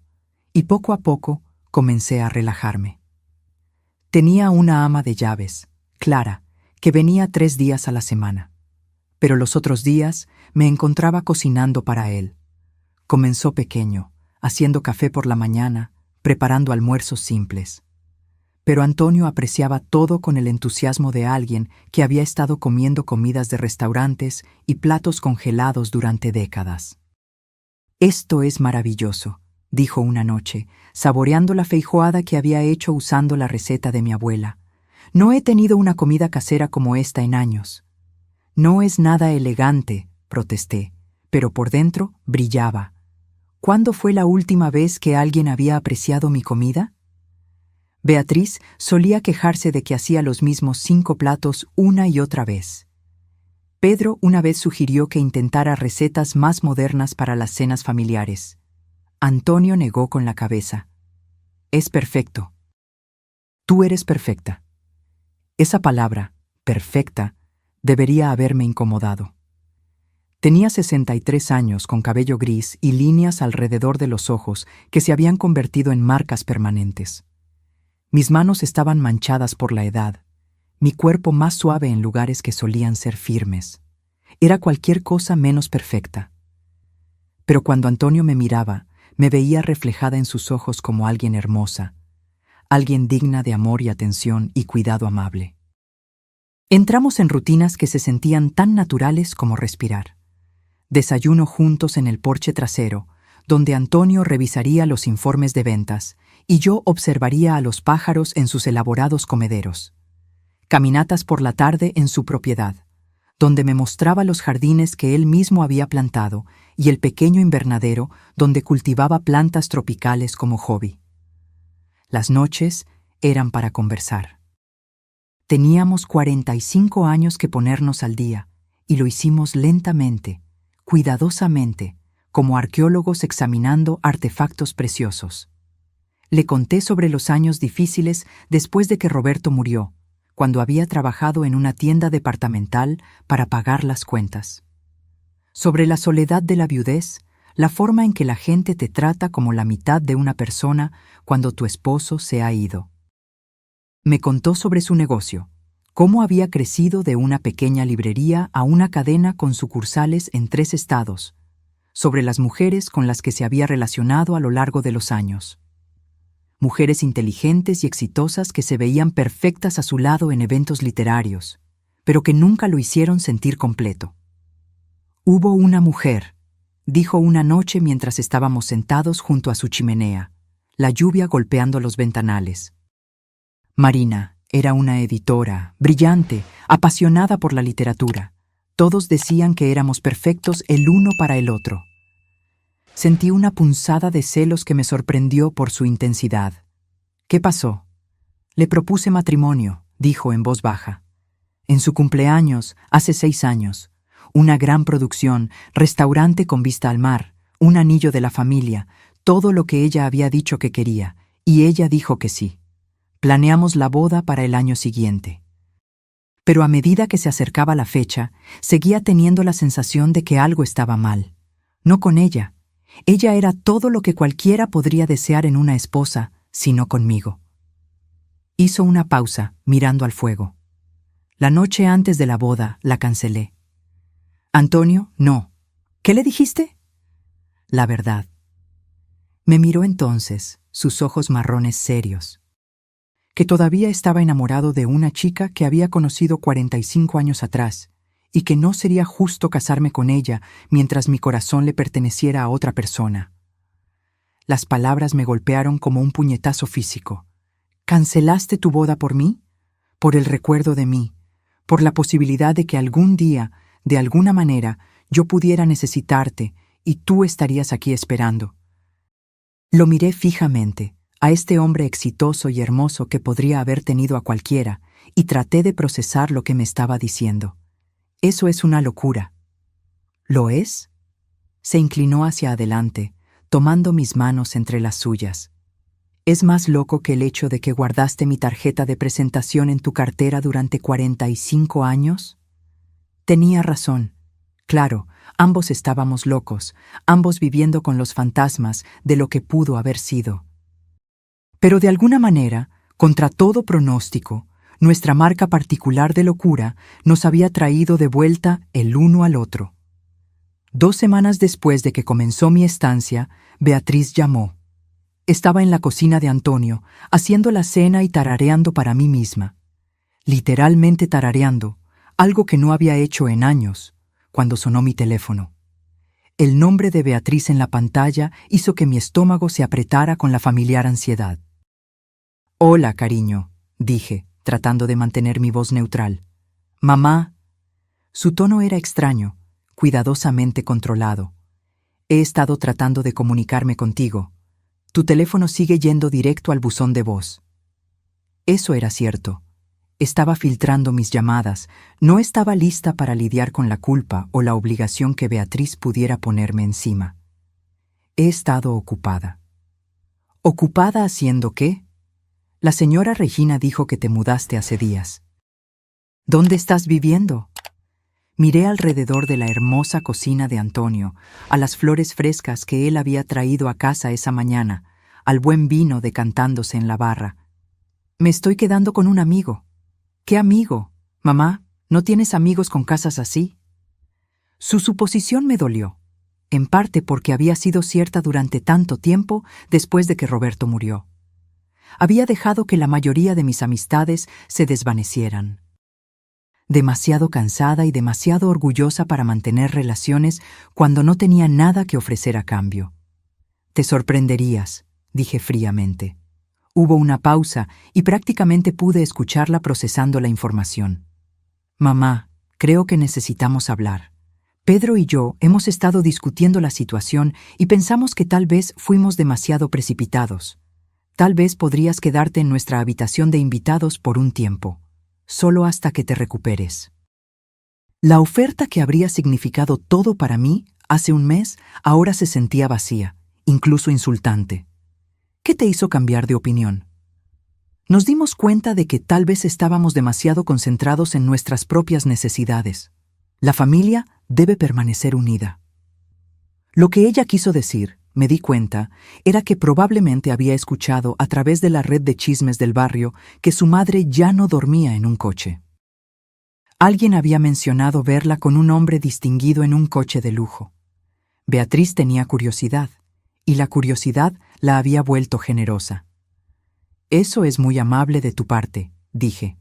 y poco a poco comencé a relajarme. Tenía una ama de llaves, Clara, que venía 3 días a la semana. Pero los otros días me encontraba cocinando para él. Comenzó pequeño, haciendo café por la mañana, preparando almuerzos simples. Pero Antonio apreciaba todo con el entusiasmo de alguien que había estado comiendo comidas de restaurantes y platos congelados durante décadas. «Esto es maravilloso», dijo una noche, saboreando la feijoada que había hecho usando la receta de mi abuela. «No he tenido una comida casera como esta en años». «No es nada elegante», protesté, pero por dentro brillaba. ¿Cuándo fue la última vez que alguien había apreciado mi comida? Beatriz solía quejarse de que hacía los mismos 5 platos una y otra vez. Pedro una vez sugirió que intentara recetas más modernas para las cenas familiares. Antonio negó con la cabeza. Es perfecto. Tú eres perfecta. Esa palabra, perfecta, debería haberme incomodado. Tenía 63 años, con cabello gris y líneas alrededor de los ojos que se habían convertido en marcas permanentes. Mis manos estaban manchadas por la edad, mi cuerpo más suave en lugares que solían ser firmes. Era cualquier cosa menos perfecta. Pero cuando Antonio me miraba, me veía reflejada en sus ojos como alguien hermosa, alguien digna de amor y atención y cuidado amable. Entramos en rutinas que se sentían tan naturales como respirar. Desayuno juntos en el porche trasero, donde Antonio revisaría los informes de ventas y yo observaría a los pájaros en sus elaborados comederos. Caminatas por la tarde en su propiedad, donde me mostraba los jardines que él mismo había plantado y el pequeño invernadero donde cultivaba plantas tropicales como hobby. Las noches eran para conversar. Teníamos 45 años que ponernos al día, y lo hicimos lentamente, cuidadosamente, como arqueólogos examinando artefactos preciosos. Le conté sobre los años difíciles después de que Roberto murió, cuando había trabajado en una tienda departamental para pagar las cuentas. Sobre la soledad de la viudez, la forma en que la gente te trata como la mitad de una persona cuando tu esposo se ha ido. Me contó sobre su negocio, cómo había crecido de una pequeña librería a una cadena con sucursales en 3 estados, sobre las mujeres con las que se había relacionado a lo largo de los años. Mujeres inteligentes y exitosas que se veían perfectas a su lado en eventos literarios, pero que nunca lo hicieron sentir completo. Hubo una mujer, dijo una noche mientras estábamos sentados junto a su chimenea, la lluvia golpeando los ventanales. Marina era una editora, brillante, apasionada por la literatura. Todos decían que éramos perfectos el uno para el otro. Sentí una punzada de celos que me sorprendió por su intensidad. ¿Qué pasó? Le propuse matrimonio, dijo en voz baja. En su cumpleaños, hace 6 años. Una gran producción, restaurante con vista al mar, un anillo de la familia, todo lo que ella había dicho que quería, y ella dijo que sí. Planeamos la boda para el año siguiente. Pero a medida que se acercaba la fecha, seguía teniendo la sensación de que algo estaba mal. No con ella. Ella era todo lo que cualquiera podría desear en una esposa, sino conmigo. Hizo una pausa, mirando al fuego. La noche antes de la boda, la cancelé. Antonio, no. ¿Qué le dijiste? La verdad. Me miró entonces, sus ojos marrones serios. Que todavía estaba enamorado de una chica que había conocido 45 años atrás, y que no sería justo casarme con ella mientras mi corazón le perteneciera a otra persona. Las palabras me golpearon como un puñetazo físico. ¿Cancelaste tu boda por mí? Por el recuerdo de mí, por la posibilidad de que algún día, de alguna manera, yo pudiera necesitarte y tú estarías aquí esperando. Lo miré fijamente, a este hombre exitoso y hermoso que podría haber tenido a cualquiera, y traté de procesar lo que me estaba diciendo. Eso es una locura. ¿Lo es? Se inclinó hacia adelante, tomando mis manos entre las suyas. ¿Es más loco que el hecho de que guardaste mi tarjeta de presentación en tu cartera durante 45 años? Tenía razón. Claro, ambos estábamos locos, ambos viviendo con los fantasmas de lo que pudo haber sido. Pero de alguna manera, contra todo pronóstico, nuestra marca particular de locura nos había traído de vuelta el uno al otro. 2 semanas después de que comenzó mi estancia, Beatriz llamó. Estaba en la cocina de Antonio, haciendo la cena y tarareando para mí misma. Literalmente tarareando, algo que no había hecho en años, cuando sonó mi teléfono. El nombre de Beatriz en la pantalla hizo que mi estómago se apretara con la familiar ansiedad. «Hola, cariño», dije, tratando de mantener mi voz neutral. «Mamá». Su tono era extraño, cuidadosamente controlado. He estado tratando de comunicarme contigo. Tu teléfono sigue yendo directo al buzón de voz. Eso era cierto. Estaba filtrando mis llamadas. No estaba lista para lidiar con la culpa o la obligación que Beatriz pudiera ponerme encima. He estado ocupada. ¿Ocupada haciendo qué? La señora Regina dijo que te mudaste hace días. ¿Dónde estás viviendo? Miré alrededor de la hermosa cocina de Antonio, a las flores frescas que él había traído a casa esa mañana, al buen vino decantándose en la barra. Me estoy quedando con un amigo. ¿Qué amigo? Mamá, ¿no tienes amigos con casas así? Su suposición me dolió, en parte porque había sido cierta durante tanto tiempo después de que Roberto murió. Había dejado que la mayoría de mis amistades se desvanecieran. Demasiado cansada y demasiado orgullosa para mantener relaciones cuando no tenía nada que ofrecer a cambio. Te sorprenderías, dije fríamente. Hubo una pausa y prácticamente pude escucharla procesando la información. Mamá, creo que necesitamos hablar. Pedro y yo hemos estado discutiendo la situación y pensamos que tal vez fuimos demasiado precipitados. Tal vez podrías quedarte en nuestra habitación de invitados por un tiempo, solo hasta que te recuperes. La oferta que habría significado todo para mí hace un mes ahora se sentía vacía, incluso insultante. ¿Qué te hizo cambiar de opinión? Nos dimos cuenta de que tal vez estábamos demasiado concentrados en nuestras propias necesidades. La familia debe permanecer unida. Lo que ella quiso decir, me di cuenta, era que probablemente había escuchado a través de la red de chismes del barrio que su madre ya no dormía en un coche. Alguien había mencionado verla con un hombre distinguido en un coche de lujo. Beatriz tenía curiosidad, y la curiosidad la había vuelto generosa. Eso es muy amable de tu parte, dije.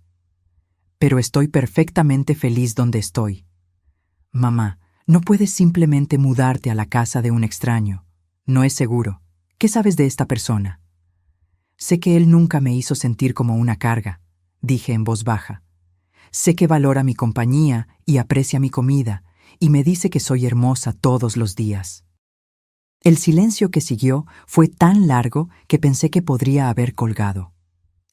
Pero estoy perfectamente feliz donde estoy. Mamá, no puedes simplemente mudarte a la casa de un extraño. No es seguro. ¿Qué sabes de esta persona? Sé que él nunca me hizo sentir como una carga, dije en voz baja. Sé que valora mi compañía y aprecia mi comida, y me dice que soy hermosa todos los días. El silencio que siguió fue tan largo que pensé que podría haber colgado.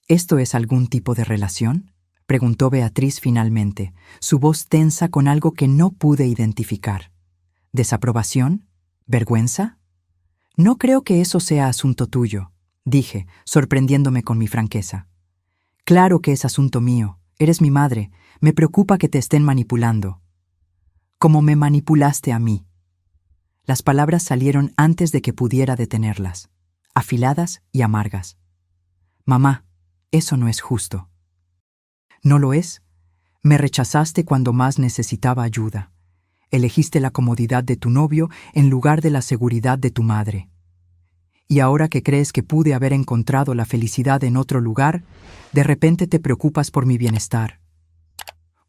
¿Esto es algún tipo de relación?, preguntó Beatriz finalmente, su voz tensa con algo que no pude identificar. ¿Desaprobación? ¿Vergüenza? No creo que eso sea asunto tuyo, dije, sorprendiéndome con mi franqueza. Claro que es asunto mío. Eres mi madre. Me preocupa que te estén manipulando. Como me manipulaste a mí. Las palabras salieron antes de que pudiera detenerlas, afiladas y amargas. Mamá, eso no es justo. ¿No lo es? Me rechazaste cuando más necesitaba ayuda. Elegiste la comodidad de tu novio en lugar de la seguridad de tu madre. Y ahora que crees que pude haber encontrado la felicidad en otro lugar, de repente te preocupas por mi bienestar.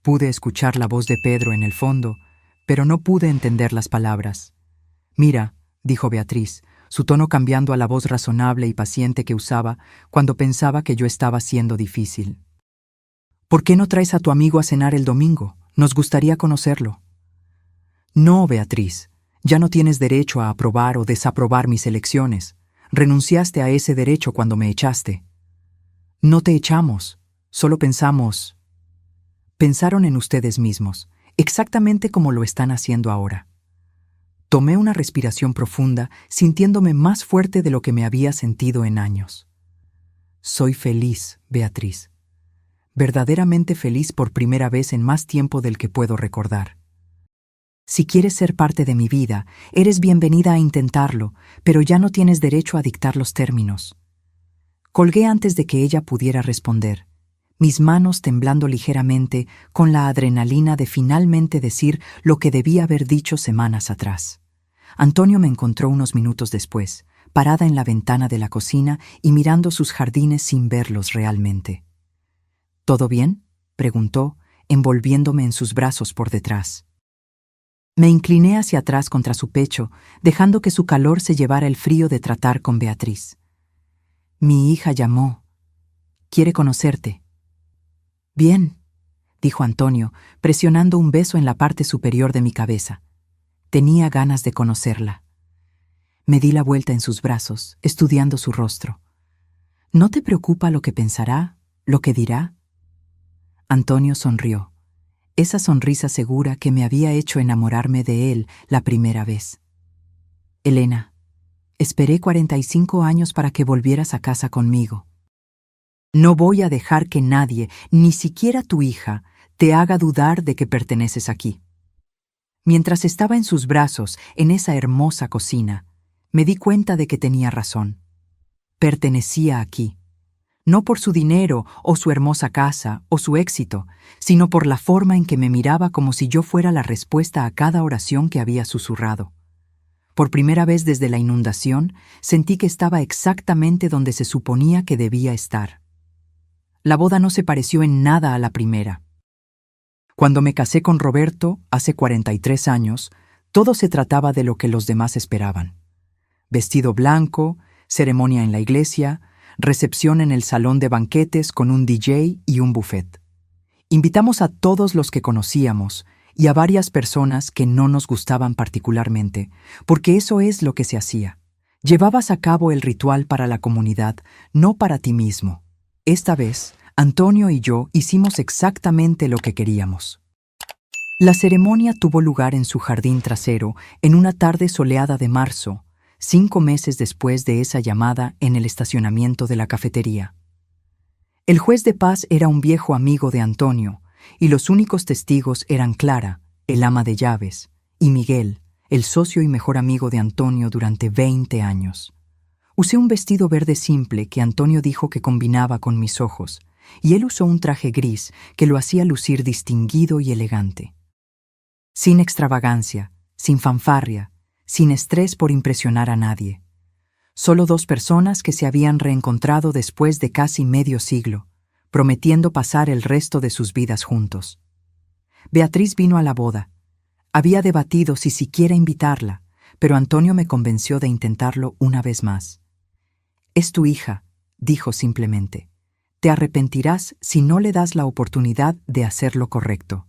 Pude escuchar la voz de Pedro en el fondo, pero no pude entender las palabras. Mira, dijo Beatriz, su tono cambiando a la voz razonable y paciente que usaba cuando pensaba que yo estaba siendo difícil. ¿Por qué no traes a tu amigo a cenar el domingo? Nos gustaría conocerlo. No, Beatriz, ya no tienes derecho a aprobar o desaprobar mis elecciones. Renunciaste a ese derecho cuando me echaste. No te echamos, solo pensamos. Pensaron en ustedes mismos, exactamente como lo están haciendo ahora. Tomé una respiración profunda, sintiéndome más fuerte de lo que me había sentido en años. Soy feliz, Beatriz. Verdaderamente feliz por primera vez en más tiempo del que puedo recordar. Si quieres ser parte de mi vida, eres bienvenida a intentarlo, pero ya no tienes derecho a dictar los términos. Colgué antes de que ella pudiera responder, mis manos temblando ligeramente con la adrenalina de finalmente decir lo que debía haber dicho semanas atrás. Antonio me encontró unos minutos después, parada en la ventana de la cocina y mirando sus jardines sin verlos realmente. ¿Todo bien?, preguntó, envolviéndome en sus brazos por detrás. Me incliné hacia atrás contra su pecho, dejando que su calor se llevara el frío de tratar con Beatriz. Mi hija llamó. Quiere conocerte. Bien, dijo Antonio, presionando un beso en la parte superior de mi cabeza. Tenía ganas de conocerla. Me di la vuelta en sus brazos, estudiando su rostro. ¿No te preocupa lo que pensará, lo que dirá? Antonio sonrió, esa sonrisa segura que me había hecho enamorarme de él la primera vez. Elena, esperé 45 años para que volvieras a casa conmigo. No voy a dejar que nadie, ni siquiera tu hija, te haga dudar de que perteneces aquí. Mientras estaba en sus brazos, en esa hermosa cocina, me di cuenta de que tenía razón. Pertenecía aquí, no por su dinero o su hermosa casa o su éxito, sino por la forma en que me miraba como si yo fuera la respuesta a cada oración que había susurrado. Por primera vez desde la inundación, sentí que estaba exactamente donde se suponía que debía estar. La boda no se pareció en nada a la primera. Cuando me casé con Roberto, hace 43 años, todo se trataba de lo que los demás esperaban. Vestido blanco, ceremonia en la iglesia, recepción en el salón de banquetes con un DJ y un buffet. Invitamos a todos los que conocíamos y a varias personas que no nos gustaban particularmente, porque eso es lo que se hacía. Llevabas a cabo el ritual para la comunidad, no para ti mismo. Esta vez, Antonio y yo hicimos exactamente lo que queríamos. La ceremonia tuvo lugar en su jardín trasero en una tarde soleada de marzo, 5 meses después de esa llamada en el estacionamiento de la cafetería. El juez de paz era un viejo amigo de Antonio, y los únicos testigos eran Clara, el ama de llaves, y Miguel, el socio y mejor amigo de Antonio durante 20 años. Usé un vestido verde simple que Antonio dijo que combinaba con mis ojos, y él usó un traje gris que lo hacía lucir distinguido y elegante. Sin extravagancia, sin fanfarria, sin estrés por impresionar a nadie. Solo 2 personas que se habían reencontrado después de casi medio siglo, prometiendo pasar el resto de sus vidas juntos. Beatriz vino a la boda. Había debatido si siquiera invitarla, pero Antonio me convenció de intentarlo una vez más. «Es tu hija», dijo simplemente. «Te arrepentirás si no le das la oportunidad de hacer lo correcto».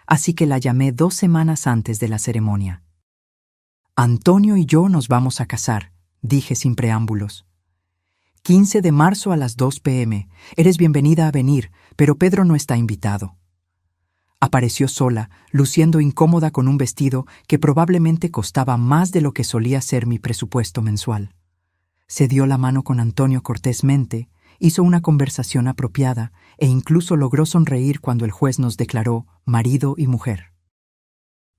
Así que la llamé 2 semanas antes de la ceremonia. «Antonio y yo nos vamos a casar», dije sin preámbulos. 15 de marzo a las 2 p.m. Eres bienvenida a venir, pero Pedro no está invitado. Apareció sola, luciendo incómoda con un vestido que probablemente costaba más de lo que solía ser mi presupuesto mensual. Se dio la mano con Antonio cortésmente, hizo una conversación apropiada e incluso logró sonreír cuando el juez nos declaró marido y mujer.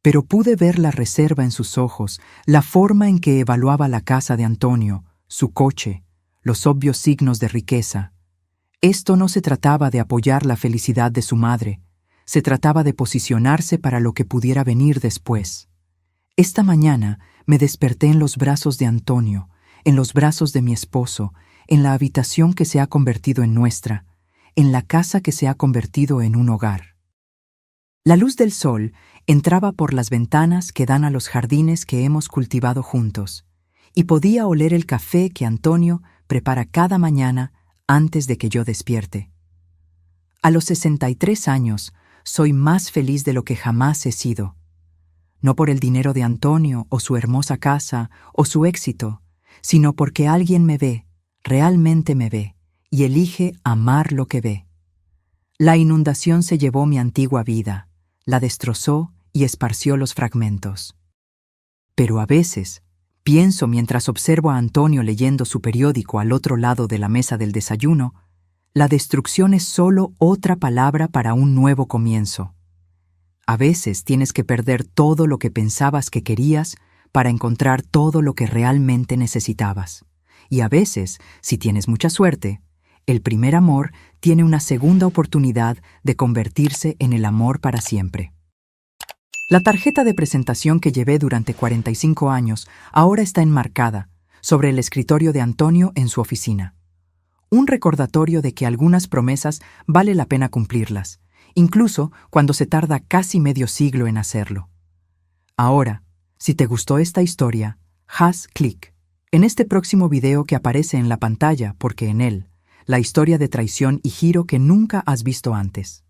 Pero pude ver la reserva en sus ojos, la forma en que evaluaba la casa de Antonio, su coche, los obvios signos de riqueza. Esto no se trataba de apoyar la felicidad de su madre, se trataba de posicionarse para lo que pudiera venir después. Esta mañana me desperté en los brazos de Antonio, en los brazos de mi esposo, en la habitación que se ha convertido en nuestra, en la casa que se ha convertido en un hogar. La luz del sol entraba por las ventanas que dan a los jardines que hemos cultivado juntos, y podía oler el café que Antonio prepara cada mañana antes de que yo despierte. A los 63 años soy más feliz de lo que jamás he sido. No por el dinero de Antonio o su hermosa casa o su éxito, sino porque alguien me ve, realmente me ve, y elige amar lo que ve. La inundación se llevó mi antigua vida, la destrozó y esparció los fragmentos. Pero a veces, pienso mientras observo a Antonio leyendo su periódico al otro lado de la mesa del desayuno, la destrucción es solo otra palabra para un nuevo comienzo. A veces tienes que perder todo lo que pensabas que querías para encontrar todo lo que realmente necesitabas. Y a veces, si tienes mucha suerte, el primer amor tiene una segunda oportunidad de convertirse en el amor para siempre. La tarjeta de presentación que llevé durante 45 años ahora está enmarcada sobre el escritorio de Antonio en su oficina. Un recordatorio de que algunas promesas vale la pena cumplirlas, incluso cuando se tarda casi medio siglo en hacerlo. Ahora, si te gustó esta historia, haz clic en este próximo video que aparece en la pantalla porque en él, la historia de traición y giro que nunca has visto antes.